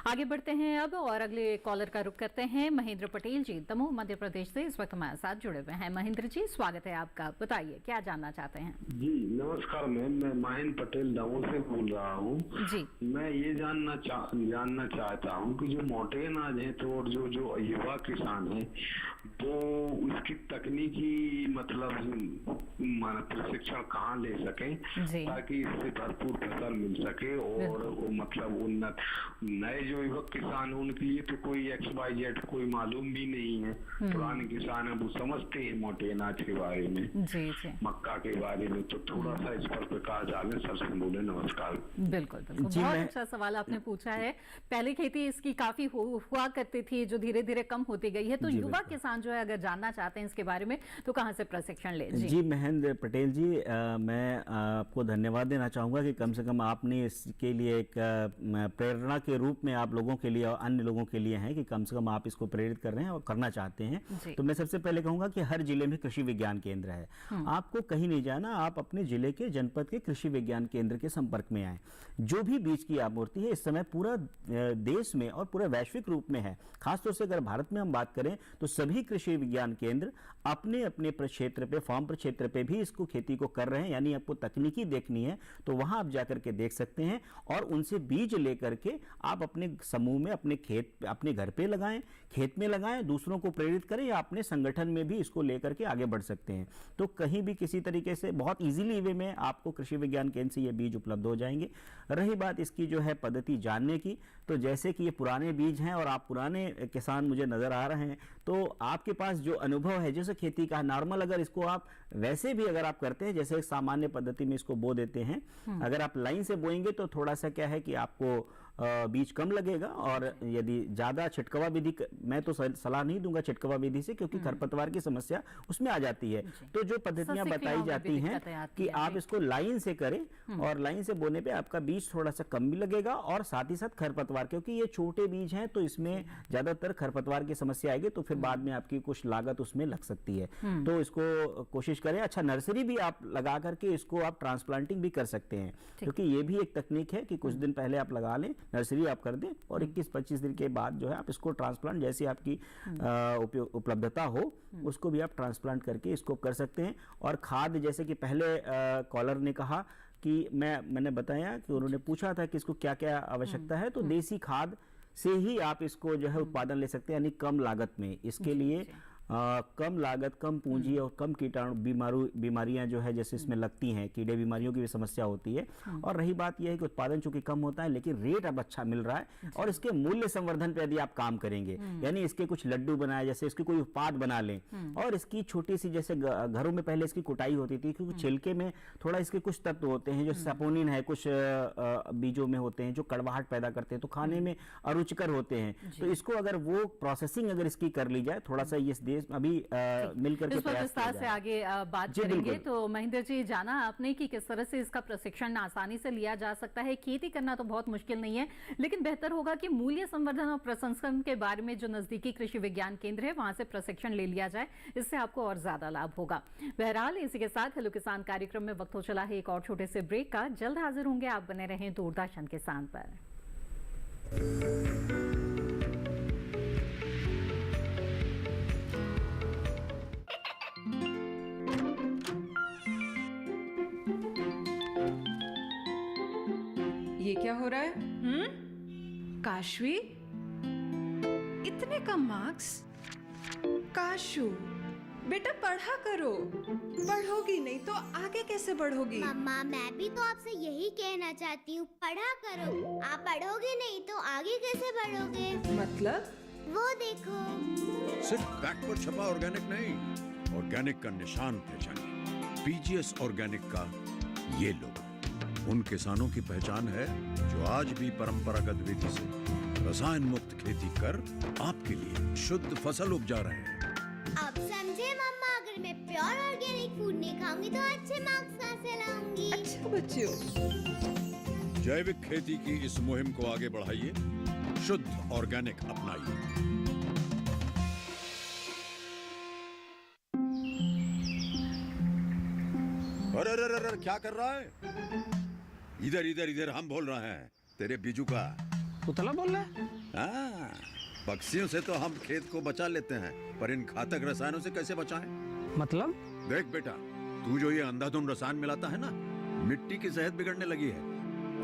आगे बढ़ते हैं अब और अगले कॉलर का रुख करते हैं। महेंद्र पटेल जी दमोह मध्य प्रदेश से इस वक्त हमारे साथ जुड़े हुए हैं। महेंद्र जी, स्वागत है आपका, बताइए क्या जानना चाहते हैं। जी नमस्कार मैम, मैं महेंद्र पटेल दमोह से बोल रहा हूँ जी। मैं ये जानना चाहता हूँ कि जो मोटे अनाज है तो और जो युवा किसान है वो इसकी तकनीकी मतलब प्रशिक्षण कहाँ ले सके ताकि इससे भरपूर फसल मिल सके, और वो मतलब उन्नत नए जो युवक किसान है उनके लिए तो कोई XYZ कोई मालूम भी नहीं है, पुराने किसान है वो समझते हैं मोटे अनाज के बारे में, मक्का के बारे में, तो थोड़ा सा इस पर प्रकाश डालें। सबसे बोले नमस्कार। बिल्कुल बहुत अच्छा सवाल आपने पूछा है। पहले खेती इसकी काफी हुआ करती थी जो धीरे धीरे कम होती गई है, तो युवा किसान जो है अगर जानना चाहते हैं इसके बारे में तो कहां से प्रशिक्षण ले? जी महेंद्र पटेल जी, मैं आपको धन्यवाद देना चाहूंगा कि कम से कम आपने इसके लिए एक प्रेरणा के रूप में आप लोगों के लिए और अन्य लोगों के लिए हैं कि कम से कम आप इसको प्रेरित कर रहे हैं और करना चाहते हैं। तो मैं सबसे पहले कहूंगा कि हर जिले में कृषि विज्ञान केंद्र है, आपको कहीं नहीं जाना, आप अपने जिले के जनपद के कृषि विज्ञान केंद्र के संपर्क में आए। जो भी बीज की आपूर्ति है इस समय पूरा देश में और पूरे वैश्विक रूप में है, खासतौर से अगर भारत में हम बात करें तो सभी कृषि विज्ञान केंद्र अपने अपने क्षेत्र पे, फार्म क्षेत्र पे भी इसको खेती को कर रहे हैं। यानी आपको तकनीकी देखनी है तो वहां आप जाकर के देख सकते हैं और उनसे बीज लेकर के आप अपने समूह में, अपने खेत, अपने घर पे लगाएं, खेत में लगाएं, दूसरों को प्रेरित करें, या अपने संगठन में भी इसको लेकर के आगे बढ़ सकते हैं। तो कहीं भी किसी तरीके से बहुत इजीली वे में आपको कृषि विज्ञान केंद्र से ये बीज उपलब्ध हो जाएंगे। रही बात इसकी जो है पद्धति जानने की, तो जैसे कि ये पुराने बीज हैं और आप पुराने किसान मुझे नजर आ रहे हैं, तो आपके पास जो अनुभव है जैसे खेती का नॉर्मल, अगर इसको आप वैसे भी अगर आप करते हैं जैसे एक सामान्य पद्धति में इसको बो देते हैं, अगर आप लाइन से बोएंगे तो थोड़ा सा क्या है कि आपको बीज कम लगेगा, और यदि ज्यादा छिटकवा विधि, मैं तो सलाह नहीं दूंगा छिटकवा विधि से, क्योंकि खरपतवार की समस्या उसमें आ जाती है। तो जो पद्धतियां बताई जाती हैं कि आप इसको लाइन से करें, और लाइन से बोने पे आपका बीज थोड़ा सा कम भी लगेगा, और साथ ही साथ खरपतवार, क्योंकि ये छोटे बीज हैं तो इसमें ज्यादातर खरपतवार की समस्या आएगी, तो फिर बाद में आपकी कुछ लागत उसमें लग सकती है। तो इसको कोशिश करें। अच्छा, नर्सरी भी आप लगा करके इसको आप ट्रांसप्लांटिंग भी कर सकते हैं, क्योंकि ये भी एक तकनीक है कि कुछ दिन पहले आप लगा लें, नर्सरी आप कर दें, और 21-25 दिन के बाद जो है आप इसको ट्रांसप्लांट, जैसे आपकी उपलब्धता हो उसको भी आप ट्रांसप्लांट करके इसको कर सकते हैं। और खाद, जैसे कि पहले कॉलर ने कहा कि मैंने बताया कि उन्होंने पूछा था कि इसको क्या क्या आवश्यकता है, तो देसी खाद से ही आप इसको जो है उत्पादन ले सकते हैं, यानी कम लागत में। इसके लिए कम लागत, कम पूंजी और कम कीटाणु बीमारियां जो है जैसे इसमें लगती हैं, कीड़े बीमारियों की भी समस्या होती है। और रही बात यह है कि उत्पादन चूंकि कम होता है लेकिन रेट अब अच्छा मिल रहा है, और इसके मूल्य संवर्धन पे यदि आप काम करेंगे, यानी इसके कुछ लड्डू बनाए, जैसे इसके कोई उत्पाद बना लें, और इसकी छोटी सी, जैसे घरों में पहले इसकी कुटाई होती थी, क्योंकि छिलके में थोड़ा इसके कुछ तत्व होते हैं जो सपोनिन है, कुछ बीजों में होते हैं जो कड़वाहट पैदा करते हैं, तो खाने में अरुचिकर होते हैं। तो इसको अगर वो प्रोसेसिंग अगर इसकी कर ली जाए, थोड़ा सा ये देश अभी मिलकर के प्रयास विस्तार से आगे बात करेंगे। तो महेंद्र जी, जाना आपने कि किस तरह से इसका प्रशिक्षण आसानी से लिया जा सकता है। खेती करना तो बहुत मुश्किल नहीं है, लेकिन बेहतर होगा कि मूल्य संवर्धन और प्रसंस्करण के बारे में जो नजदीकी कृषि विज्ञान केंद्र है वहां से प्रशिक्षण ले लिया जाए, इससे आपको और ज्यादा लाभ होगा। बहरहाल इसी के साथ हेलो किसान कार्यक्रम में वक्त हो चला है एक और छोटे से ब्रेक का। जल्द हाजिर होंगे, आप बने रहें दूरदर्शन किसान पर। ये क्या हो रहा है? काशवी, इतने कम मार्क्स? काशू बेटा पढ़ा करो, पढ़ोगी नहीं तो आगे कैसे बढ़ोगी? मम्मा मैं भी तो आपसे यही कहना चाहती हूँ, पढ़ा करो। आप पढ़ोगे नहीं तो आगे कैसे बढ़ोगे? मतलब? वो देखो, सिर्फ बैक पर छपा ऑर्गेनिक नहीं, ऑर्गेनिक का निशान पहचानिए। पीजीएस ऑर्गेनिक का ये लोगो उन किसानों की पहचान है जो आज भी परंपरागत विधि से रसायन मुक्त खेती कर आपके लिए शुद्ध फसल उपजा रहे हैं। अब समझे मम्मा, अगर मैं प्योर ऑर्गेनिक फूड नहीं खाऊंगी तो अच्छे मार्क्स कहाँ से लाऊंगी? अच्छा बच्चों, जैविक खेती की इस मुहिम को आगे बढ़ाइए, शुद्ध ऑर्गेनिक अपनाइए। अरे अरे अरे क्या कर रहा है? इधर इधर इधर, हम बोल रहे हैं तेरे बीजू का। पुतला बोल रहा है? हाँ, पक्षियों से तो हम खेत को बचा लेते हैं, पर इन घातक रसायनों से कैसे बचाएं? मतलब? देख बेटा, तू जो ये अंधाधुंध रसायन मिलाता है ना, मिट्टी की सेहत बिगड़ने लगी है,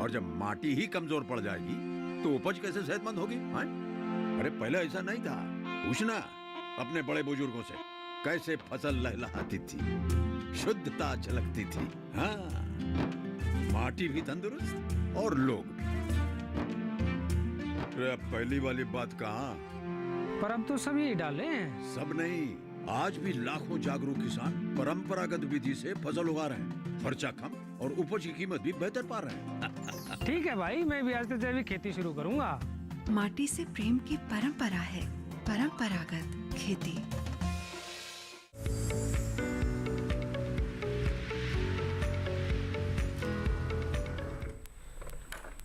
और जब माटी ही कमजोर पड़ जाएगी तो उपज कैसे सेहतमंद होगी? हाँ? अरे पहले ऐसा नहीं था, पूछना अपने बड़े बुजुर्गों से, कैसे फसल लहलहाती थी, शुद्धता झलकती थी। हाँ, माटी भी तंदुरुस्त और लोग भी। पहली वाली बात कहाँ? पर अब तो सभी डाले हैं। सब नहीं, आज भी लाखों जागरूक किसान परंपरागत विधि से फसल उगा रहे हैं। खर्चा कम और उपज की कीमत भी बेहतर पा रहे हैं। ठीक है भाई, मैं भी आज से जैविक खेती शुरू करूंगा। माटी से प्रेम की परंपरा है, परंपरागत खेती।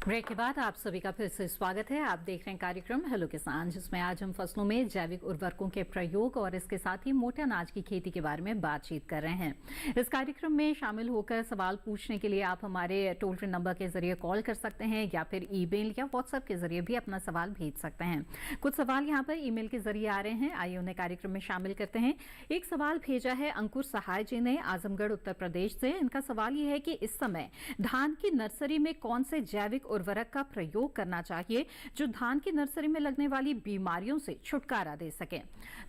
ब्रेक के बाद आप सभी का फिर से स्वागत है। आप देख रहे हैं कार्यक्रम हेलो किसान, जिसमें आज हम फसलों में जैविक उर्वरकों के प्रयोग और इसके साथ ही मोटे अनाज की खेती के बारे में बातचीत कर रहे हैं। इस कार्यक्रम में शामिल होकर सवाल पूछने के लिए आप हमारे टोल फ्री नंबर के जरिए कॉल कर सकते हैं, या फिर ईमेल या व्हाट्सएप के जरिए भी अपना सवाल भेज सकते हैं। कुछ सवाल यहाँ पर ईमेल के जरिए आ रहे हैं, आइए उन्हें कार्यक्रम में शामिल करते हैं। एक सवाल भेजा है अंकुर सहाय जी ने आजमगढ़ उत्तर प्रदेश से। इनका सवाल ये है कि इस समय धान की नर्सरी में कौन से जैविक उर्वरक का प्रयोग करना चाहिए जो धान की नर्सरी में लगने वाली बीमारियों से छुटकारा दे सके।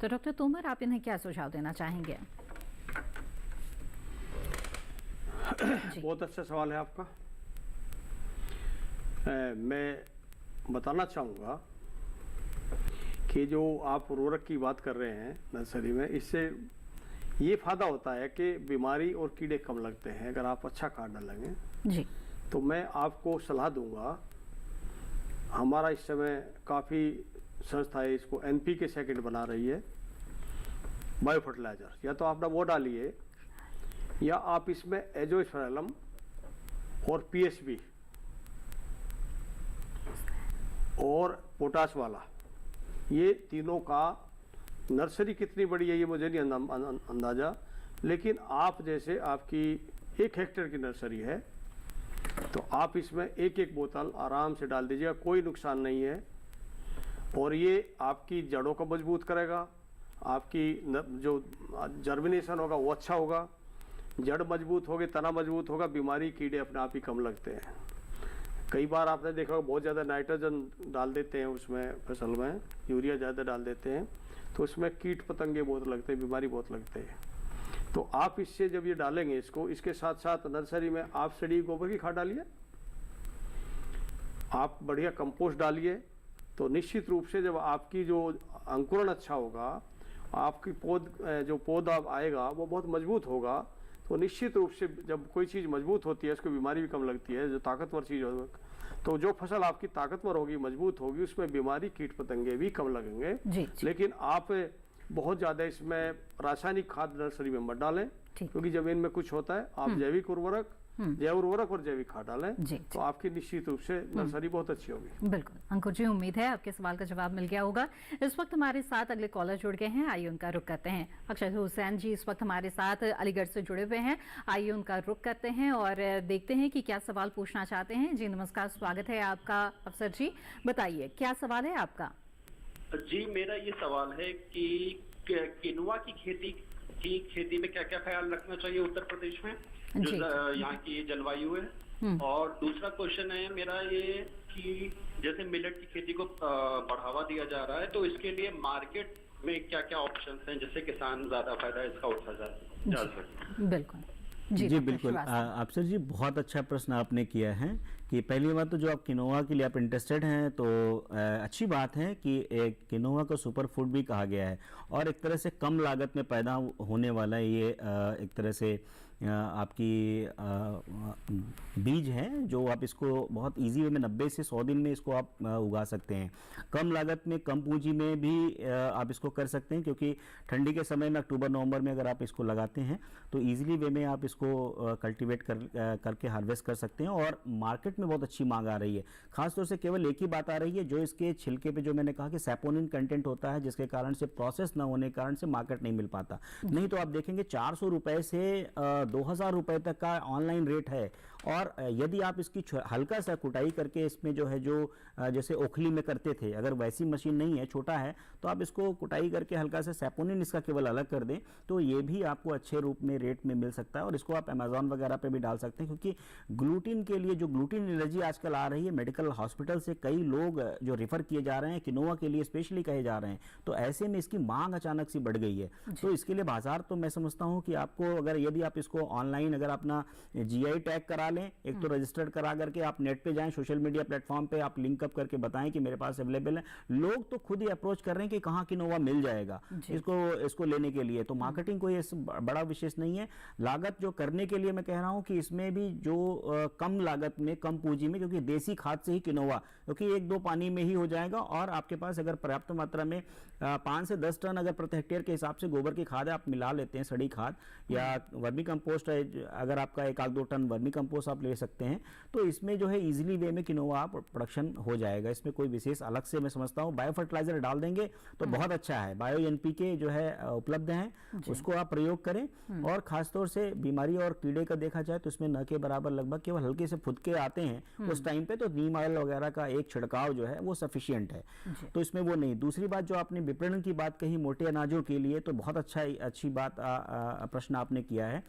तो डॉक्टर तोमर, आप इन्हें क्या सुझाव देना चाहेंगे? बहुत अच्छा सवाल है आपका। मैं बताना चाहूँगा कि जो आप उर्वरक की बात कर रहे हैं नर्सरी में, इससे ये फायदा होता है कि बीमारी और कीड़े कम लगते हैं अगर आप अच्छा खाद डालेंगे जी। तो मैं आपको सलाह दूंगा, हमारा इस समय काफ़ी संस्थाएं इसको NPK सेकेंड बना रही है, बायो फर्टिलाइजर, या तो आप वो डालिए या आप इसमें एजोस्पेरिलम और PSB और पोटाश वाला, ये तीनों का नर्सरी कितनी बड़ी है ये मुझे नहीं अंदाजा, लेकिन आप जैसे आपकी 1 हेक्टेयर की नर्सरी है तो आप इसमें एक एक बोतल आराम से डाल दीजिएगा, कोई नुकसान नहीं है। और ये आपकी जड़ों को मजबूत करेगा, आपकी जो जर्मिनेशन होगा वो अच्छा होगा, जड़ मजबूत होगी, तना मजबूत होगा, बीमारी कीड़े अपने आप ही कम लगते हैं। कई बार आपने देखा होगा बहुत ज़्यादा नाइट्रोजन डाल देते हैं उसमें, फसल में यूरिया ज़्यादा डाल देते हैं, तो उसमें कीट पतंगे बहुत लगते हैं, बीमारी बहुत लगते हैं। तो आप इससे जब ये डालेंगे इसको, इसके साथ साथ नर्सरी में आप सड़ी गोबर की खाद डालिए, आप बढ़िया कंपोस्ट डालिए, तो निश्चित रूप से जब आपकी जो अंकुरण अच्छा होगा, आपकी पौधा आएगा वो बहुत मजबूत होगा, तो निश्चित रूप से जब कोई चीज़ मजबूत होती है उसको बीमारी भी कम लगती है। जो ताकतवर चीज़ होगी, तो जो फसल आपकी ताकतवर होगी, मजबूत होगी, उसमें बीमारी कीट पतंगे भी कम लगेंगे। लेकिन आप बहुत ज़्यादा इसमें रासायनिक खाद नर्सरी में मत डालें, क्योंकि जमीन में कुछ होता है। आप जैविक उर्वरक, जैव उर्वरक और जैविक खाद डालें, तो आपकी निश्चित रूप से नर्सरी बहुत अच्छी होगी। बिल्कुल अंकुर जी, उम्मीद है आपके सवाल का जवाब मिल गया होगा। इस वक्त हमारे साथ अगले कॉलर जुड़ गए हैं, आइए उनका रुख करते हैं। अक्षय हुसैन जी इस वक्त हमारे साथ अलीगढ़ से जुड़े हुए हैं, आइए उनका रुख करते हैं और देखते हैं कि क्या सवाल पूछना चाहते हैं। जी नमस्कार, स्वागत है आपका अफसर जी, बताइए क्या सवाल है आपका। जी मेरा ये सवाल है कि किनुआ की खेती में क्या क्या ख्याल रखना चाहिए उत्तर प्रदेश में, जो यहाँ की जलवायु है। और दूसरा क्वेश्चन है मेरा ये कि जैसे मिलेट की खेती को बढ़ावा दिया जा रहा है, तो इसके लिए मार्केट में क्या क्या ऑप्शंस हैं जिससे किसान ज्यादा फायदा इसका उठा जा सके। बिल्कुल जी बिल्कुल अफसर जी, बहुत अच्छा प्रश्न आपने किया है कि पहली बात तो जो आप किनोवा के लिए आप इंटरेस्टेड हैं, तो अच्छी बात है कि किनोवा को सुपर फूड भी कहा गया है और एक तरह से कम लागत में पैदा होने वाला ये एक तरह से आपकी बीज है, जो आप इसको बहुत इजी वे में 90 से 100 दिन में इसको आप उगा सकते हैं। कम लागत में, कम पूंजी में भी आप इसको कर सकते हैं, क्योंकि ठंडी के समय में अक्टूबर नवंबर में अगर आप इसको लगाते हैं तो इजीली वे में आप इसको कल्टीवेट करके हार्वेस्ट कर सकते हैं और मार्केट में बहुत अच्छी मांग आ रही है। खासतौर से केवल एक ही बात आ रही है, जो इसके छिलके पे जो मैंने कहा कि सैपोनिन कंटेंट होता है, जिसके कारण से प्रोसेस ना होने के कारण से मार्केट नहीं मिल पाता। नहीं तो आप देखेंगे 400 रुपए से 2000 रुपए तक का ऑनलाइन रेट है। और यदि आप इसकी हल्का सा कुटाई करके इसमें जो है, जो जैसे ओखली में करते थे, अगर वैसी मशीन नहीं है, छोटा है, तो आप इसको कुटाई करके हल्का सा सैपोनिन इसका केवल अलग कर दें तो ये भी आपको अच्छे रूप में रेट में मिल सकता है। और इसको आप अमेजोन वगैरह पे भी डाल सकते हैं, क्योंकि ग्लूटीन के लिए जो ग्लूटीन एलर्जी आजकल आ रही है, मेडिकल हॉस्पिटल से कई लोग जो रेफर किए जा रहे हैं किनोवा के लिए स्पेशली कहे जा रहे हैं, तो ऐसे में इसकी मांग अचानक से बढ़ गई है। तो इसके लिए बाजार तो मैं समझता हूँ कि आपको, अगर यदि आप इसको ऑनलाइन अगर अपना GI टैग करा लें, एक तो रजिस्टर्ड करा करके आप नेट पे जाएं, सोशल मीडिया प्लेटफॉर्म पे आप लिंक अप करके बताएं कि मेरे पास अवेलेबल है। लोग तो खुद ही अप्रोच कर रहे हैं कि कहाँ किनोवा मिल जाएगा इसको लेने के लिए। तो मार्केटिंग कोई बड़ा विशेष नहीं है। लागत जो करने के लिए मैं कह रहा हूँ कि इसमें भी जो कम लागत में, कम पूंजी में, क्योंकि देसी खाद से ही किनोवा, क्योंकि 1-2 पानी में ही हो जाएगा और आपके पास अगर पर्याप्त मात्रा में 5 से 10 टन अगर प्रति हेक्टेयर के हिसाब से गोबर की खाद आप मिला लेते हैं, सड़ी खाद या वर्मी कंपोस्ट है, अगर आपका 1-2 टन वर्मी कंपोस्ट आप ले सकते हैं, तो इसमें जो है इजीली वे में किनोवा प्रोडक्शन हो जाएगा। इसमें कोई विशेष अलग से मैं समझता हूँ। बायो फर्टिलाइजर डाल देंगे तो बहुत अच्छा है। बायो NPK जो है उपलब्ध हैं, उसको आप प्रयोग करें। और खासतौर से बीमारी और कीड़े का देखा जाए तो इसमें न के बराबर लगभग केवल हल्के से फुदके आते हैं उस टाइम पे, तो नीम ऑयल वगैरह का एक छिड़काव जो है वो सफिशिएंट है, तो इसमें वो नहीं। दूसरी बात जो आपने विपणन की बात कही मोटे अनाजों के लिए, तो बहुत अच्छी बात प्रश्न आपने किया है।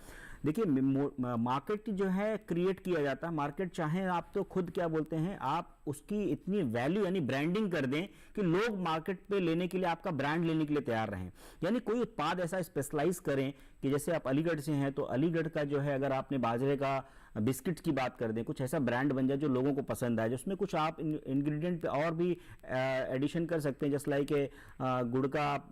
देखिए, मार्केट जो है क्रिएट किया जाता है। मार्केट चाहे आप तो खुद क्या बोलते हैं, आप उसकी इतनी वैल्यू यानी ब्रांडिंग कर दें कि लोग मार्केट पे लेने के लिए, आपका ब्रांड लेने के लिए तैयार रहें। यानी कोई उत्पाद ऐसा स्पेशलाइज करें कि जैसे आप अलीगढ़ से हैं तो अलीगढ़ का जो है, अगर आपने बाजरे का बिस्किट की बात कर दें, कुछ ऐसा ब्रांड बन जाए जो लोगों को पसंद आए, जिसमें कुछ आप इंग्रेडिएंट और भी एडिशन कर सकते हैं। जैसे लाइक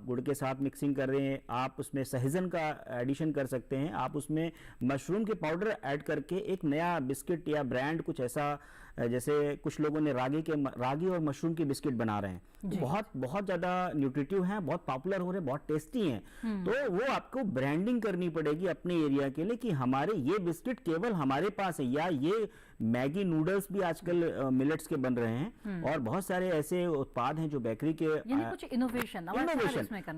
गुड़ के साथ मिक्सिंग कर रहे हैं आप, उसमें सहजन का एडिशन कर सकते हैं, आप उसमें मशरूम के पाउडर ऐड करके एक नया बिस्किट या ब्रांड कुछ ऐसा, जैसे कुछ लोगों ने रागी और मशरूम की बिस्किट बना रहे हैं, बहुत ज्यादा न्यूट्रिटिव हैं, बहुत पॉपुलर हो रहे हैं, बहुत टेस्टी हैं। तो वो आपको ब्रांडिंग करनी पड़ेगी अपने एरिया के लिए कि हमारे ये बिस्किट केवल हमारे पास है, या ये मैगी नूडल्स भी आजकल मिलेट्स के बन रहे हैं और बहुत सारे ऐसे उत्पाद हैं जो बेकरी के, कुछ इनोवेशन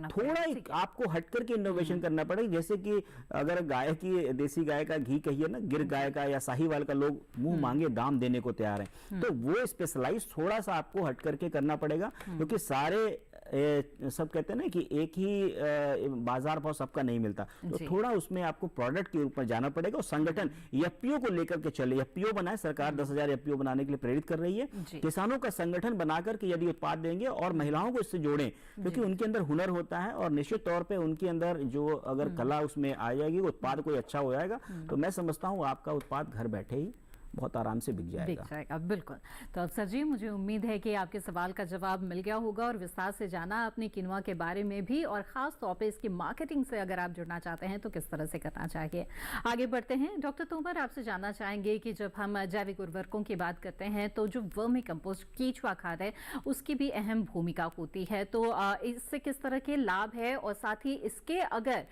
थोड़ा आपको हट करके इनोवेशन करना पड़ेगा। जैसे कि अगर गाय की, देसी गाय का घी कहिए ना, गिर गाय का या साहीवाल का, लोग मुंह मांगे दाम देने को तैयार हैं, तो वो स्पेशलाइज थोड़ा सा आपको हट करके करना पड़ेगा, क्योंकि सारे सब कहते हैं ना कि एक ही बाजार भाव सबका नहीं मिलता, तो थोड़ा उसमें आपको प्रोडक्ट के ऊपर जाना पड़ेगा। और संगठन एफपीओ को लेकर के चले, एफपीओ बनाए, सरकार 10,000 एफपीओ बनाने के लिए प्रेरित कर रही है। किसानों का संगठन बनाकर के यदि उत्पाद देंगे और महिलाओं को इससे जोड़ें, क्योंकि उनके अंदर हुनर होता है और निश्चित तौर पे उनके अंदर जो अगर कला उसमें आ जाएगी, उत्पाद कोई अच्छा हो जाएगा, तो मैं समझता हूँ आपका उत्पाद घर बैठे ही बहुत आराम से बिक जाएगा। बिल्कुल। तो अफसर जी, मुझे उम्मीद है कि आपके सवाल का जवाब मिल गया होगा और विस्तार से जाना अपनी किनवा के बारे में भी, और खास तौर पे इसकी मार्केटिंग से अगर आप जुड़ना चाहते हैं तो किस तरह से करना चाहिए। आगे बढ़ते हैं। डॉक्टर तोमर, आपसे जानना चाहेंगे कि जब हम जैविक उर्वरकों की बात करते हैं तो जो वर्मी कंपोस्ट, केचुआ खाद है, उसकी भी अहम भूमिका होती है, तो इससे किस तरह के लाभ है, और साथ ही इसके अगर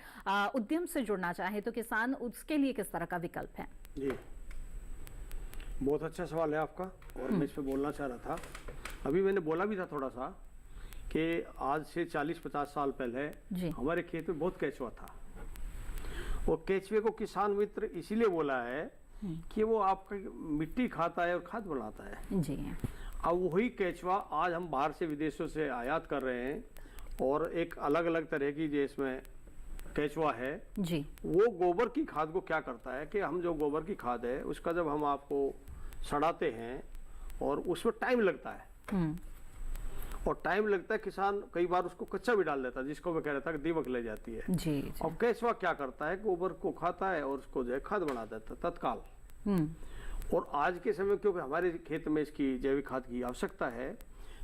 उद्यम से जुड़ना चाहे तो किसान उसके लिए किस तरह का विकल्प है? जी, बहुत अच्छा सवाल है आपका, और मैं इस पे बोलना चाह रहा था। अभी मैंने बोला भी था थोड़ा सा कि आज से 40-50 साल पहले हमारे खेत में बहुत केचुआ था, और केचुए को किसान मित्र इसीलिए बोला है कि वो आपकी मिट्टी खाता है और खाद बनाता है। जी। अब वही केचुआ आज हम बाहर से, विदेशों से आयात कर रहे हैं, और एक अलग अलग तरह की जिसमें केचुआ है जी, वो गोबर की खाद को क्या करता है कि हम जो गोबर की खाद है उसका जब हम आपको सड़ाते हैं और उसमें टाइम लगता है, और टाइम लगता है, किसान कई बार उसको कच्चा भी डाल देता है, जिसको मैं कह रहा था कि दीमक ले जाती है। जी। और केचुआ क्या करता है, गोबर को खाता है और उसको जो है खाद बना देता है तत्काल। और आज के समय क्योंकि हमारे खेत में इसकी जैविक खाद की आवश्यकता है,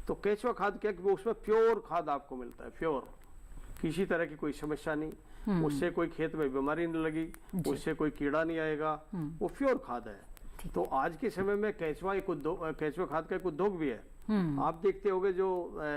तो केचुआ खाद क्या कि वो उसमें प्योर खाद आपको मिलता है, प्योर, किसी तरह की कोई समस्या नहीं, उससे कोई खेत में बीमारी नहीं लगी, उससे कोई कीड़ा नहीं आएगा, वो प्योर खाद है। तो आज के समय में केचुआ एक उद्योग, केचुआ खाद का एक उद्योग भी है। आप देखते होंगे जो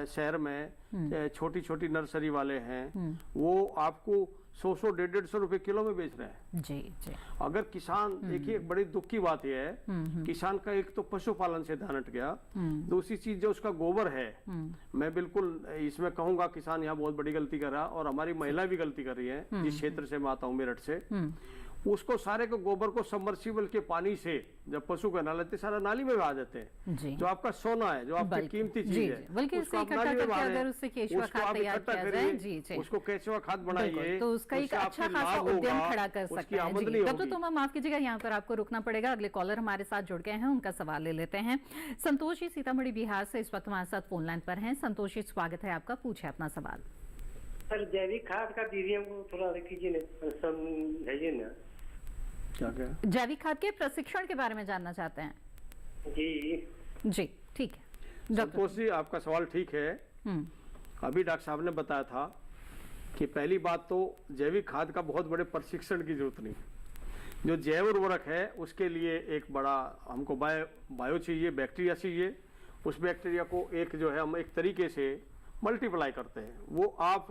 शहर में छोटी छोटी नर्सरी वाले हैं, वो आपको 100-100, 150 रुपए किलो में बेच रहे हैं। जी जी। अगर किसान, देखिए एक बड़ी दुख की बात यह है, किसान का एक तो पशुपालन से ध्यान हट गया, दूसरी चीज जो उसका गोबर है, मैं बिल्कुल इसमें कहूंगा किसान यहाँ बहुत बड़ी गलती कर रहा है, और हमारी महिला भी गलती कर रही है, जिस क्षेत्र से मैं आता हूँ मेरठ से, उसको सारे को गोबर को सबमर्सिबल के पानी से जब पशु को नहला लेते, सारा नाली में बहा देते हैं। जो आपका सोना है, जो आपकी कीमती चीज है, बल्कि उसको इकट्ठा करके अगर उससे केचुआ खाद तैयार किया जाए, जी, उसको केचुआ खाद बनाइए, तो उसका एक अच्छा खासा उद्यम खड़ा कर सकते हैं। तब तो हम माफ कीजिएगा, यहाँ पर आपको रुकना पड़ेगा। अगले कॉलर हमारे साथ जुड़ गए हैं, उनका सवाल ले लेते हैं। संतोष जी सीतामढ़ी बिहार से इस वक्त हमारे साथ फोन लाइन पर हैं। संतोष जी, स्वागत है आपका, पूछे अपना सवाल। सर, जैविक खाद का दीजिए, हमको थोड़ा कीजिए, समझाइए ना। जैविक खाद के प्रशिक्षण के बारे में जानना चाहते हैं? जी ठीक है। संतोष जी, आपका सवाल ठीक है। अभी डॉक्टर साहब ने बताया था कि पहली बात तो जैविक खाद का बहुत बड़े प्रशिक्षण की जरूरत नहीं। जो जैव उर्वरक है उसके लिए एक बड़ा हमको बायो चाहिए, बैक्टीरिया चाहिए। उस बैक्टीरिया को एक जो है हम एक तरीके से मल्टीप्लाई करते हैं। वो आप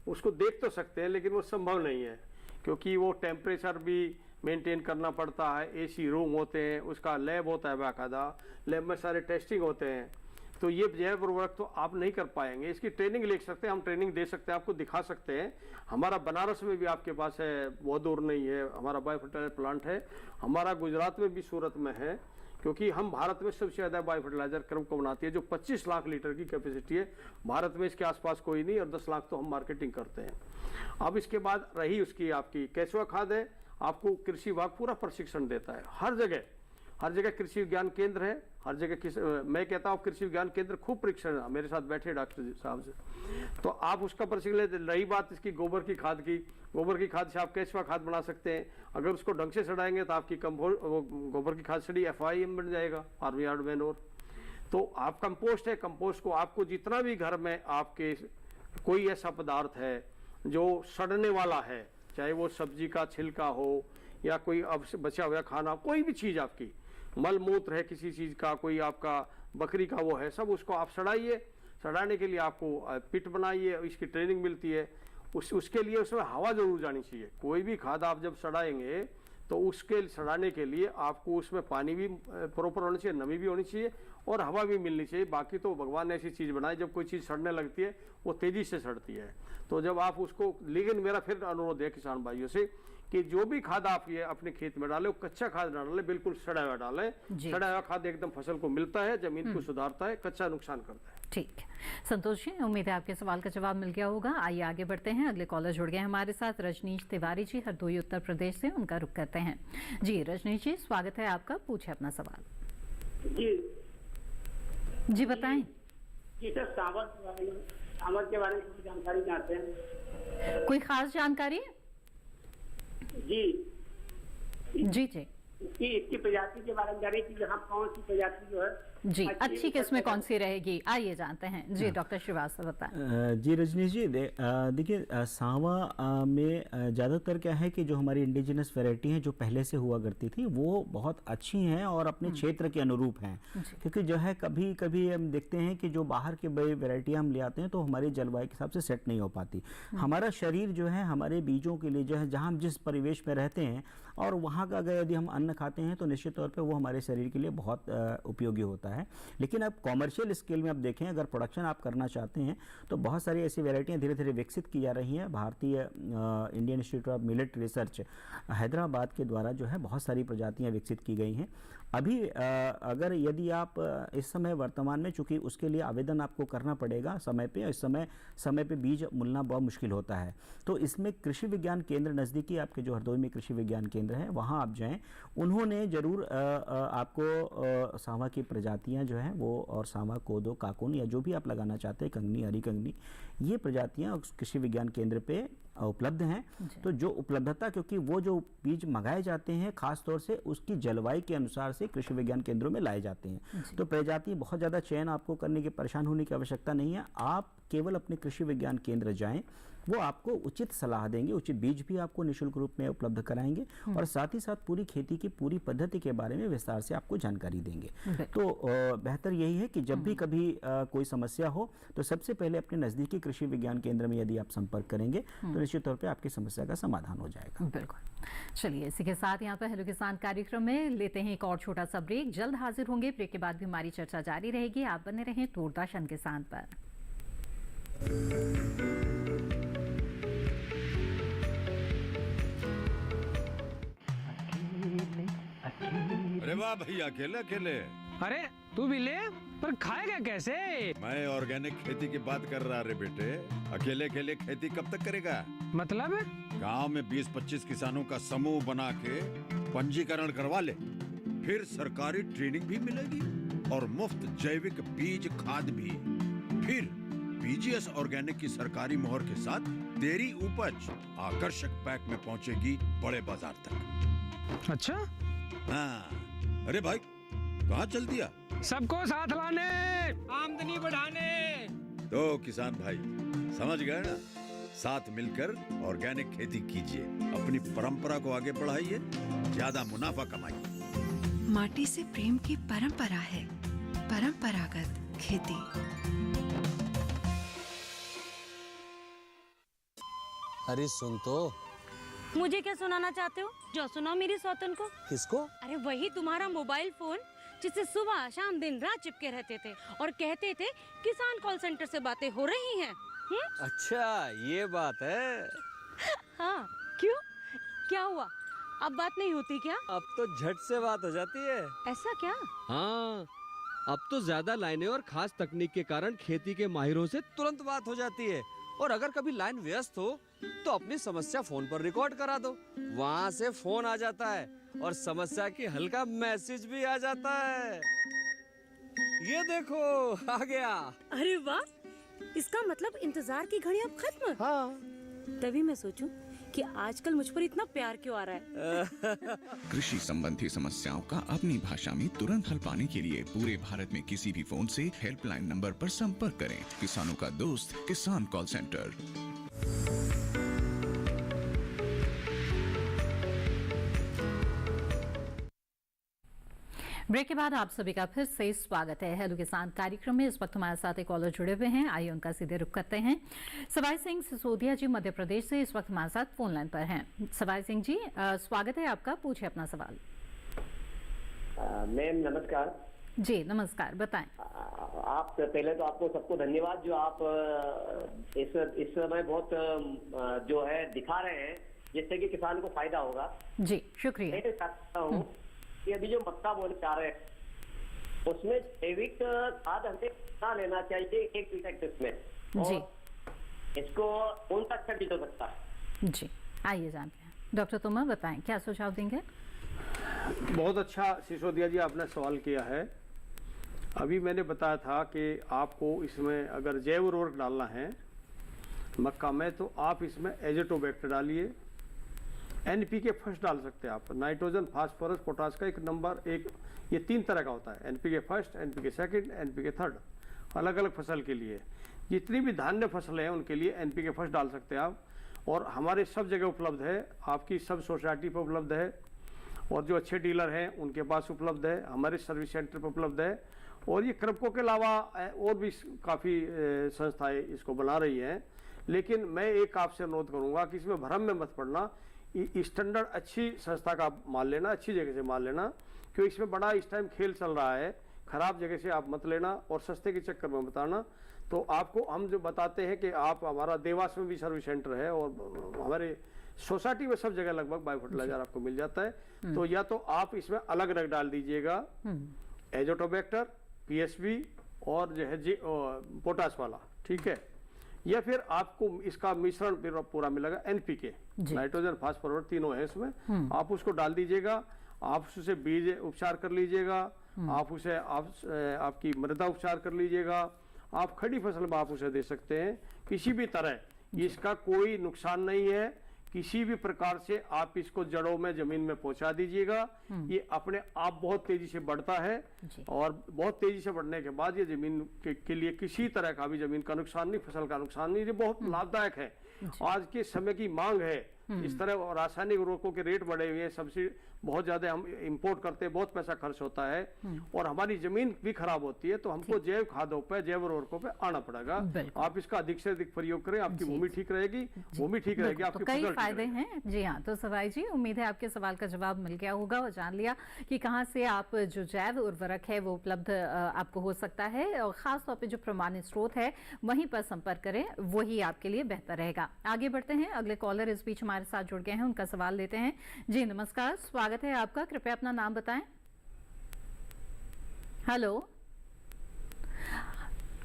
उसको देख तो सकते हैं, लेकिन वो संभव नहीं है, क्योंकि वो टेम्परेचर भी मेंटेन करना पड़ता है, एसी रूम होते हैं, उसका लैब होता है बाकायदा, लैब में सारे टेस्टिंग होते हैं। तो ये जैव उर्वरक तो आप नहीं कर पाएंगे। इसकी ट्रेनिंग ले सकते हैं, हम ट्रेनिंग दे सकते हैं, आपको दिखा सकते हैं। हमारा बनारस में भी आपके पास है, बहुत दूर नहीं है, हमारा बायो फर्टिलाइजर प्लांट है। हमारा गुजरात में भी, सूरत में है, क्योंकि हम भारत में सबसे ज़्यादा बायो फर्टिलाइजर क्रम को बनाती है, जो 25 लाख लीटर की कैपेसिटी है। भारत में इसके आसपास कोई नहीं, और 10 लाख तो हम मार्केटिंग करते हैं। अब इसके बाद रही उसकी आपकी केचुआ खाद है, आपको कृषि विभाग पूरा प्रशिक्षण देता है। हर जगह कृषि विज्ञान केंद्र है, हर जगह मैं कहता हूँ कृषि विज्ञान केंद्र खूब प्रशिक्षण, मेरे साथ बैठे डॉक्टर साहब से, तो आप उसका प्रशिक्षण लेते। रही बात इसकी गोबर की खाद की, गोबर की खाद से आप केचुआ खाद बना सकते हैं। अगर उसको ढंग से सड़ाएंगे तो आपकी गोबर की खाद सड़ी FIM बन जाएगा, फार्म यार्ड मैन्योर। तो आप कंपोस्ट है, कंपोस्ट को आपको जितना भी घर में आपके कोई ऐसा पदार्थ है जो सड़ने वाला है, चाहे वो सब्जी का छिलका हो या कोई अब बचा हुआ खाना, कोई भी चीज़ आपकी, मल मूत्र है किसी चीज़ का, कोई आपका बकरी का वो है, सब उसको आप सड़ाइए। सड़ाने के लिए आपको पिट बनाइए, इसकी ट्रेनिंग मिलती है। उसके लिए उसमें हवा जरूर जानी चाहिए। कोई भी खाद आप जब सड़ाएंगे तो उसके सड़ाने के लिए आपको उसमें पानी भी प्रॉपर होना चाहिए, नमी भी होनी चाहिए, और हवा भी मिलनी चाहिए। बाकी तो भगवान ने ऐसी चीज़ बनाई, जब कोई चीज़ सड़ने लगती है वो तेज़ी से सड़ती है। तो जब आप उसको, लेकिन मेरा फिर अनुरोध है किसान भाइयों से कि जो भी खाद आप ये अपने खेत में डालें वो कच्चा खाद ना डालें, बिल्कुल सड़ा हुआ डालें। सड़ा हुआ खाद एकदम फसल को मिलता है, जमीन को सुधारता है, कच्चा नुकसान करता है। ठीक, संतोष जी, उम्मीद है आपके सवाल का जवाब मिल गया होगा। आइए आगे बढ़ते हैं। अगले कॉलर जुड़ गए हमारे साथ, रजनीश तिवारी जी, हरदोई उत्तर प्रदेश से। उनका रुख करते हैं। जी रजनीश जी, स्वागत है आपका, पूछे अपना सवाल। जी बताएं। जी सर, सांवर के बारे में जानकारी चाहते हैं। कोई खास जानकारी? जी जी जी, इसकी प्रजाति के बारे में जानिए कि यहाँ कौन सी प्रजाति जो है जी अच्छी किस्में कौन सी रहेगी, आइए जानते हैं। जी डॉक्टर श्रीवास्तव बताएं। जी रजनीश जी, देखिए सांवा में ज़्यादातर क्या है कि जो हमारी इंडिजिनस वैरायटी हैं जो पहले से हुआ करती थी वो बहुत अच्छी हैं और अपने क्षेत्र के अनुरूप हैं। क्योंकि जो है कभी कभी हम देखते हैं कि जो बाहर के बड़ी वैरायटियाँ हम ले आते हैं तो हमारी जलवायु के हिसाब से सेट नहीं हो पाती। हमारा शरीर जो है हमारे बीजों के लिए जो है, जहाँ हम जिस परिवेश में रहते हैं और वहाँ का अगर यदि हम अन्न खाते हैं तो निश्चित तौर पे वो हमारे शरीर के लिए बहुत उपयोगी होता है। लेकिन अब कॉमर्शियल स्केल में आप देखें, अगर प्रोडक्शन आप करना चाहते हैं तो बहुत सारी ऐसी वैरायटियाँ धीरे धीरे विकसित की जा रही हैं। भारतीय Indian institute of millet research Hyderabad के द्वारा जो है बहुत सारी प्रजातियाँ विकसित की गई हैं। अभी अगर यदि आप इस समय वर्तमान में, चूंकि उसके लिए आवेदन आपको करना पड़ेगा समय पे, और इस समय पे बीज मिलना बहुत मुश्किल होता है, तो इसमें कृषि विज्ञान केंद्र नज़दीकी आपके जो हरदोई में कृषि विज्ञान केंद्र है वहाँ आप जाएं। उन्होंने ज़रूर आपको सांवा की प्रजातियाँ जो हैं वो, और सांवा, कोदो, काकुन या जो भी आप लगाना चाहते हैं, कंगनी, हरी कंगनी, ये प्रजातियाँ कृषि विज्ञान केंद्र पे उपलब्ध हैं। तो जो उपलब्धता, क्योंकि वो जो बीज मंगाए जाते हैं खास तौर से उसकी जलवायु के अनुसार से कृषि विज्ञान केंद्रों में लाए जाते हैं। तो प्रजाति बहुत ज़्यादा चयन आपको करने की, परेशान होने की आवश्यकता नहीं है। आप केवल अपने कृषि विज्ञान केंद्र जाएं, वो आपको उचित सलाह देंगे, उचित बीज भी आपको निःशुल्क रूप में उपलब्ध कराएंगे और साथ ही साथ पूरी खेती की पूरी पद्धति के बारे में विस्तार से आपको जानकारी देंगे। तो बेहतर यही है कि जब भी कभी कोई समस्या हो तो सबसे पहले अपने नज़दीकी कृषि विज्ञान केंद्र में यदि आप संपर्क करेंगे तो निश्चित तौर पर आपकी समस्या का समाधान हो जाएगा। बिल्कुल। चलिए, इसी के साथ यहाँ पर हेलो किसान कार्यक्रम में लेते हैं एक और छोटा सा ब्रेक। जल्द हाजिर होंगे। ब्रेक के बाद भी हमारी चर्चा जारी रहेगी। आप बने रहें दूरदर्शन किसान पर। अरे वाह भैया, अकेले अकेले। अरे तू भी ले, पर खाएगा कैसे? मैं ऑर्गेनिक खेती की बात कर रहा रे बेटे। अकेले अकेले खेती कब तक करेगा? मतलब गांव में 20-25 किसानों का समूह बना के पंजीकरण करवा ले, फिर सरकारी ट्रेनिंग भी मिलेगी और मुफ्त जैविक बीज खाद भी। फिर बीजीएस ऑर्गेनिक की सरकारी मोहर के साथ तेरी उपज आकर्षक पैक में पहुंचेगी बड़े बाजार तक। अच्छा? हाँ। अरे भाई, कहाँ चल दिया? सबको साथ लाने, आमदनी बढ़ाने। तो किसान भाई समझ गए ना? साथ मिलकर ऑर्गेनिक खेती कीजिए, अपनी परंपरा को आगे बढ़ाइए, ज्यादा मुनाफा कमाइए। माटी से प्रेम की परंपरा है परंपरागत खेती। अरे सुन तो। मुझे क्या सुनाना चाहते हो? जो सुनाओ मेरी सौतन को। किसको? अरे वही तुम्हारा मोबाइल फोन जिससे सुबह शाम दिन रात चिपके रहते थे और कहते थे किसान कॉल सेंटर से बातें हो रही हैं। अच्छा ये बात है। हाँ, क्यों? क्या हुआ? अब बात नहीं होती क्या? अब तो झट से बात हो जाती है। ऐसा क्या? हाँ, अब तो ज्यादा लाइनें और खास तकनीक के कारण खेती के माहिरों से तुरंत बात हो जाती है। और अगर कभी लाइन व्यस्त हो तो अपनी समस्या फोन पर रिकॉर्ड करा दो, वहाँ से फोन आ जाता है और समस्या की हल का मैसेज भी आ जाता है। ये देखो आ गया। अरे वाह, इसका मतलब इंतजार की घड़ी अब खत्म। हाँ। तभी मैं सोचूं कि आजकल मुझ पर इतना प्यार क्यों आ रहा है। कृषि संबंधी समस्याओं का अपनी भाषा में तुरंत हल पाने के लिए पूरे भारत में किसी भी फोन से हेल्पलाइन नंबर पर संपर्क करें। किसानों का दोस्त किसान कॉल सेंटर। ब्रेक के बाद आप सभी का फिर से स्वागत है हेलो किसान कार्यक्रम में। इस वक्त हमारे साथ एक कॉलर जुड़े हुए हैं, आइए उनका सीधे रुख करते हैं। सवाई सिंह सिसोदिया जी मध्य प्रदेश से इस वक्त हमारे साथ फोन लाइन पर हैं। सवाई सिंह जी स्वागत है आपका, पूछे अपना सवाल। मैम नमस्कार। जी नमस्कार, बताएं। आप पहले तो आपको सबको धन्यवाद जो आप इस समय बहुत जो है दिखा रहे हैं जिससे कि किसान को फायदा होगा। जी शुक्रिया। मैं चाहता हूँ कि अभी जो मक्का बोने जा रहे हैं उसमें जैविक खाद हमें कितना लेना चाहिए 1 मीटर में, जी इसको कौन सा अच्छा बीज हो सकता है? जी आइए जानते हैं। डॉक्टर तोमर बताएं क्या सुझाव देंगे? बहुत अच्छा सिसोदिया जी आपने सवाल किया है। अभी मैंने बताया था कि आपको इसमें अगर जैव उर्वरक डालना है मक्का में तो आप इसमें एजेटोबैक्टर डालिए, एनपीके फर्स्ट डाल सकते हैं आप, नाइट्रोजन फास्फोरस पोटास का एक नंबर एक, ये 3 तरह का होता है, NPK first, NPK second, NPK third, अलग अलग फसल के लिए। जितनी भी धान्य फसलें हैं उनके लिए एनपीके फर्स्ट डाल सकते हैं आप, और हमारे सब जगह उपलब्ध है, आपकी सब सोसाइटी पर उपलब्ध है, और जो अच्छे डीलर हैं उनके पास उपलब्ध है, हमारे सर्विस सेंटर पर उपलब्ध है, और ये क्रपको के अलावा और भी काफ़ी संस्थाएं इसको बना रही हैं। लेकिन मैं एक आपसे अनुरोध करूंगा कि इसमें भ्रम में मत पड़ना, स्टैंडर्ड अच्छी संस्था का माल लेना, अच्छी जगह से माल लेना, क्योंकि इसमें बड़ा इस टाइम खेल चल रहा है, खराब जगह से आप मत लेना और सस्ते के चक्कर में बताना। तो आपको हम जो बताते हैं कि आप, हमारा देवास में भी सर्विस सेंटर है और हमारे सोसाइटी में सब जगह लगभग बायो फर्टिलाइजर आपको मिल जाता है। तो या तो आप इसमें अलग अलग डाल दीजिएगा एजोटोबैक्टर, पीएसबी और जो है पोटास वाला, ठीक है, या फिर आपको इसका मिश्रण पूरा मिलेगा एनपीके, नाइट्रोजन फास्फोरस तीनों है इसमें, आप उसको डाल दीजिएगा, आप उससे बीज उपचार कर लीजिएगा, आप उसे आपकी मृदा उपचार कर लीजिएगा, आप खड़ी फसल में आप उसे दे सकते हैं। किसी भी तरह इसका कोई नुकसान नहीं है, किसी भी प्रकार से आप इसको जड़ों में जमीन में पहुंचा दीजिएगा, ये अपने आप बहुत तेजी से बढ़ता है, और बहुत तेजी से बढ़ने के बाद ये जमीन के लिए किसी तरह का भी जमीन का नुकसान नहीं, फसल का नुकसान नहीं, ये बहुत लाभदायक है। आज के समय की मांग है, इस तरह रासायनिक उर्वरकों के रेट बढ़े हुए हैं, सब्सिडी बहुत ज्यादा हम इंपोर्ट करते हैं, बहुत पैसा खर्च होता है और हमारी जमीन भी खराब होती है, तो हमको जैव खादों पे, जैव उर्वरकों पे आना पड़ेगा। आप इसका अधिक से अधिक प्रयोग करें, आपकी भूमि ठीक रहेगी, भूमि ठीक रहेगी, आपकी कई फायदे हैं। जी हाँ, तो सवाई जी उम्मीद है आपके सवाल का जवाब मिल गया होगा और जान लिया कि कहाँ से आप जो जैव उर्वरक है वो उपलब्ध आपको हो सकता है, और खास तौर पर जो प्रमाणित स्रोत है वहीं पर संपर्क करें, वही आपके लिए बेहतर रहेगा। आगे बढ़ते हैं, अगले कॉलर इस बीच हमारे साथ जुड़ गए हैं, उनका सवाल लेते हैं। जी नमस्कार, स्वागत है आपका, कृपया अपना नाम बताएं। हेलो,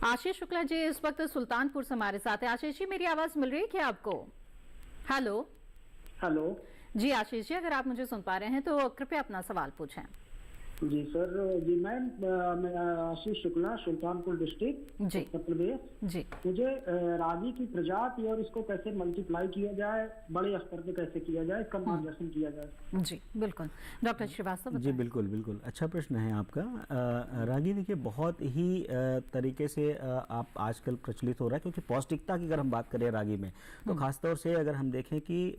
आशीष शुक्ला जी इस वक्त सुल्तानपुर से हमारे साथ है। आशीष जी मेरी आवाज मिल रही है क्या आपको? हेलो हेलो जी आशीष जी, अगर आप मुझे सुन पा रहे हैं तो कृपया अपना सवाल पूछें। जी सर, जी मैं आशीष शुक्ला, सुल्तानपुर डिस्ट्रिक्ट, उत्तर प्रदेश। जी मुझे रागी की प्रजाति और इसको कैसे मल्टीप्लाई किया जाए, बड़े स्तर पे कैसे किया जाए, इसका मार्गदर्शन किया जाए। जी बिल्कुल, डॉक्टर श्रीवास्तव। जी बिल्कुल बिल्कुल, अच्छा प्रश्न है आपका। रागी देखिए बहुत ही तरीके से आप आजकल प्रचलित हो रहा है, क्योंकि पौष्टिकता की अगर हम बात करें रागी में तो खासतौर से अगर हम देखें कि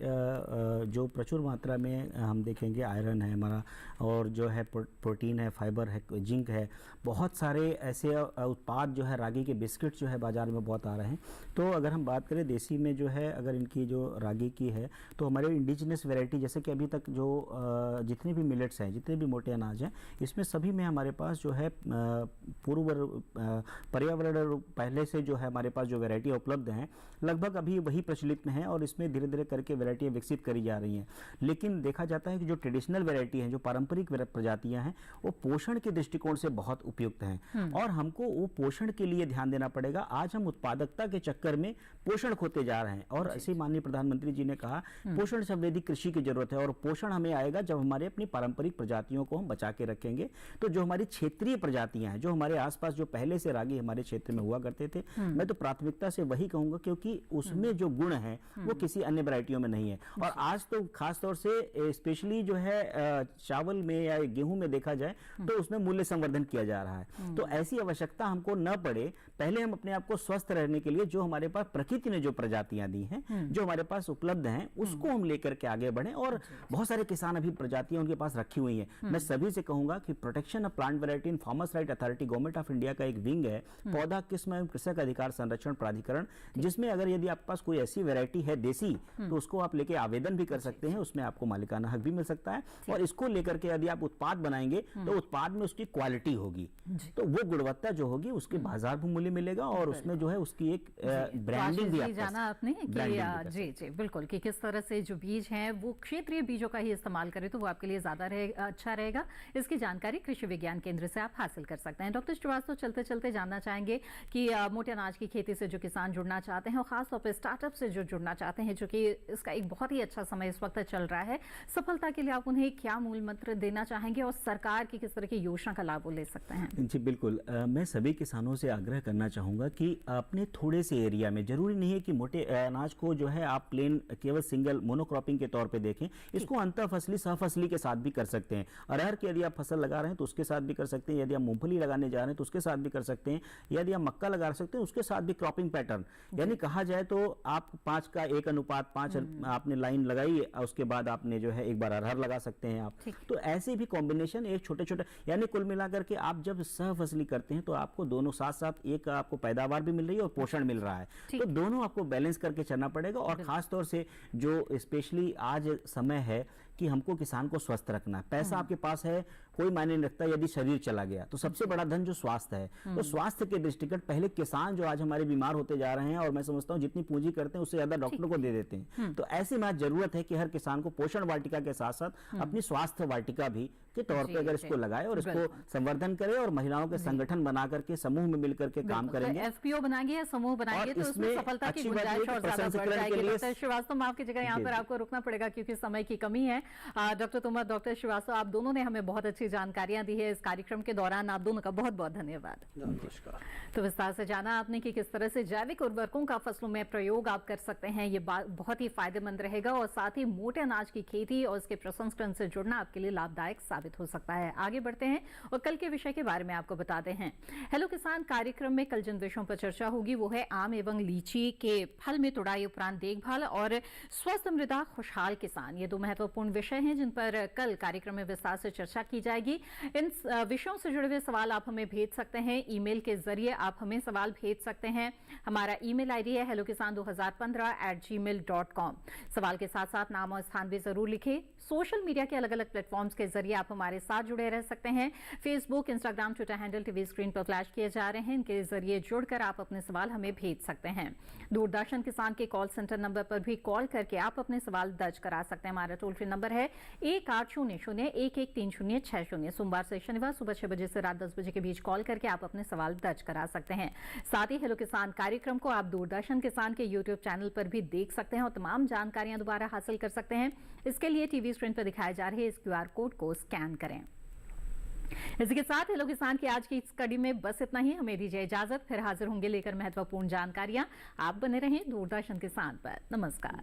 जो प्रचुर मात्रा में हम देखेंगे आयरन है हमारा, और जो है प्रोटीन है, फाइबर है, जिंक है, बहुत सारे ऐसे उत्पाद जो है, रागी के बिस्किट जो है बाजार में बहुत आ रहे हैं। तो अगर हम बात करें देसी में जो है, अगर इनकी जो रागी की है तो हमारे इंडिजिनस वैरायटी, जैसे कि अभी तक जो जितने भी मिलेट्स हैं, जितने भी मोटे अनाज हैं, इसमें सभी में हमारे पास जो है पूर्व पर्यावरण पहले से जो है हमारे पास जो वैरायटी उपलब्ध हैं लगभग अभी वही प्रचलित में है, और इसमें धीरे धीरे करके वैरायटियाँ विकसित करी जा रही हैं। लेकिन देखा जाता है कि जो ट्रेडिशनल वैरायटी हैं, जो पारंपरिक प्रजातियाँ हैं, वो पोषण के दृष्टिकोण से बहुत उपयुक्त हैं, और हमको वो पोषण के लिए ध्यान देना पड़ेगा। आज हम उत्पादकता के चक्कर में पोषण खोते जा रहे हैं, और ऐसे माननीय प्रधानमंत्री जी ने कहा पोषण संवेदी कृषि की जरूरत है, और पोषण हमें आएगा जब हमारे अपनी पारंपरिक प्रजातियों को हम बचा के रखेंगे। तो जो हमारी क्षेत्रीय प्रजातियां हैं, जो हमारे आसपास जो पहले से रागी हमारे क्षेत्र में हुआ करते थे, मैं तो प्राथमिकता से वही कहूंगा, क्योंकि उसमें जो गुण है वो किसी अन्य वैरायटियों में नहीं है। और आज तो खासतौर से स्पेशली जो है चावल में या गेहूं में देखा जाए तो उसमें मूल्य संवर्धन किया जा रहा है। तो ऐसी आवश्यकता हमको न पड़े, पहले हम अपने आप को स्वस्थ रहने के लिए जो हमारे पास प्रकृति ने जो प्रजातियां दी हैं, जो हमारे पास उपलब्ध हैं, उसको हम लेकर के आगे बढ़ें। और बहुत सारे किसान अभी प्रजातियां उनके पास रखी हुई हैं। मैं सभी से कहूंगा कि protection of plant variety in farmers right authority, government of India का एक विंग है, पौधा किस्म एवं कृषक अधिकार संरक्षण प्राधिकरण, जिसमें अगर यदि आपके पास कोई ऐसी वैरायटी है देसी, तो उसको आप लेके आवेदन भी कर सकते हैं, उसमें आपको मालिकाना हक भी मिल सकता है। और इसको लेकर के यदि आप उत्पाद बनाएंगे करेंगे तो उत्पाद में उसकी क्वालिटी होगी, तो वो गुणवत्ता जो होगी उसके बाजार मूल्य मिलेगा और उसमें जो है उसकी एक ब्रांडिंग भी जाना आपने कि जी जी बिल्कुल कि किस तरह से जो बीज हैं वो क्षेत्रीय बीजों का ही इस्तेमाल करें तो वो आपके लिए ज्यादा अच्छा रहेगा। इसकी जानकारी कृषि विज्ञान केंद्र से आप हासिल कर सकते हैं। डॉक्टर श्रीवास्तव, चलते चलते जानना चाहेंगे कि मोटे अनाज की खेती से जो किसान जुड़ना चाहते हैं और खासतौर पर स्टार्टअप से जो जुड़ना चाहते हैं, जो कि इसका एक बहुत ही अच्छा समय इस वक्त चल रहा है, सफलता के लिए आप उन्हें क्या मूल मंत्र देना चाहेंगे और सरकार की किस तरह की योजना का लाभ ले सकते हैं? जी बिल्कुल, मैं सभी किसानों से आग्रह करना चाहूँगा कि अपने थोड़े से एरिया में, जरूरी नहीं है कि मोटे अनाज को जो है आप प्लेन केवल सिंगल मोनोक्रॉपिंग के तौर पे देखें, इसको अंतर फसली सहफसली के साथ भी कर सकते हैं। अरहर की यदि आप फसल लगा रहे हैं तो उसके साथ भी कर सकते हैं, यदि आप मूंगफली लगाने जा रहे हैं तो उसके साथ भी कर सकते हैं, यदि आप मक्का लगा सकते हैं उसके साथ भी क्रॉपिंग पैटर्न, यानी कहा जाए तो आप 5 का 1:5 आपने लाइन लगाई, उसके बाद आपने जो है एक बार अरहर लगा सकते हैं आप। तो ऐसे भी कॉम्बिनेशन एक छोटे छोटे, यानी कुल मिलाकर के आप जब सहफसली करते हैं तो आपको दोनों साथ साथ एक आपको पैदावार भी मिल रही है और पोषण मिल रहा है, तो दोनों आपको बैलेंस करके चलना पड़ेगा। और खास तौर से जो स्पेशली आज समय है कि हमको किसान को स्वस्थ रखना है। पैसा आपके पास है कोई मायने नहीं रखता यदि शरीर चला गया, तो सबसे बड़ा धन जो स्वास्थ्य है, तो स्वास्थ्य के दृष्टिगत पहले किसान जो आज हमारे बीमार होते जा रहे हैं, और मैं समझता हूं जितनी पूंजी करते हैं उससे ज्यादा डॉक्टर को दे देते हैं, तो ऐसे में आज जरूरत है कि हर किसान को पोषण वाटिका के साथ साथ अपनी स्वास्थ्य वाटिका भी के तौर पे अगर इसको लगाए और इसको संवर्धन करे और महिलाओं के संगठन बना करके समूह में मिलकर के काम करेंगे, एफपीओ बनाएंगे या समूह बनाएंगे तो उसमें सफलता की गुंजाइश और ज्यादा बढ़ जाएगी। डॉक्टर श्रीवास्तव, आपकी जगह यहाँ पर आपको रुकना पड़ेगा क्योंकि समय की कमी है। डॉक्टर तोमर, डॉक्टर श्रीवास्तव, आप दोनों ने हमें बहुत अच्छी जानकारियां दी है इस कार्यक्रम के दौरान, आप दोनों का बहुत बहुत धन्यवाद। नमस्कार। तो विस्तार से जाना आपने कि किस तरह से जैविक उर्वरकों का फसलों में प्रयोग आप कर सकते हैं, ये बहुत ही फायदेमंद रहेगा और साथ ही मोटे अनाज की खेती और इसके प्रसंस्करण से जुड़ना आपके लिए लाभदायक साबित हो सकता है। आगे बढ़ते हैं और कल के विषय के बारे में आपको बताते हैं। हेलो किसान कार्यक्रम में कल जिन विषयों पर चर्चा होगी वो है आम एवं लीची के फल में तुड़ाई उपरांत देखभाल और स्वस्थ मृदा खुशहाल किसान। ये 2 महत्वपूर्ण विषय हैं जिन पर कल कार्यक्रम में विस्तार से चर्चा की जाएगी। इन विषयों से जुड़े हुए सवाल आप हमें भेज सकते हैं, ईमेल के जरिए आप हमें सवाल भेज सकते हैं। हमारा ईमेल आईडी है hellokisan2015@gmail.com। सवाल के साथ साथ नाम और स्थान भी जरूर लिखें। सोशल मीडिया के अलग अलग प्लेटफॉर्म्स के जरिए आप हमारे साथ जुड़े रह सकते हैं। Facebook, Instagram, Twitter handle TV screen पर फ्लैश किए जा रहे हैं, इनके जरिए जुड़कर आप अपने सवाल हमें भेज सकते हैं। दूरदर्शन किसान के कॉल सेंटर नंबर पर भी कॉल करके आप अपने सवाल दर्ज करा सकते हैं। हमारा टोल फ्री नंबर है 1800-113060। सोमवार से शनिवार सुबह 6 बजे से रात 10 बजे के बीच कॉल करके आप अपने सवाल दर्ज करा सकते हैं। साथ ही हेलो किसान कार्यक्रम को आप दूरदर्शन किसान के यूट्यूब चैनल पर भी देख सकते हैं और तमाम जानकारियां दोबारा हासिल कर सकते हैं। इसके लिए टीवी स्क्रीन पर दिखाए जा रहे इस QR कोड को स्कैन करें। इसी के साथ हेलो किसान की आज की इस कड़ी में बस इतना ही। हमें दीजिए इजाजत, फिर हाजिर होंगे लेकर महत्वपूर्ण जानकारियां। आप बने रहें दूरदर्शन किसान पर। नमस्कार।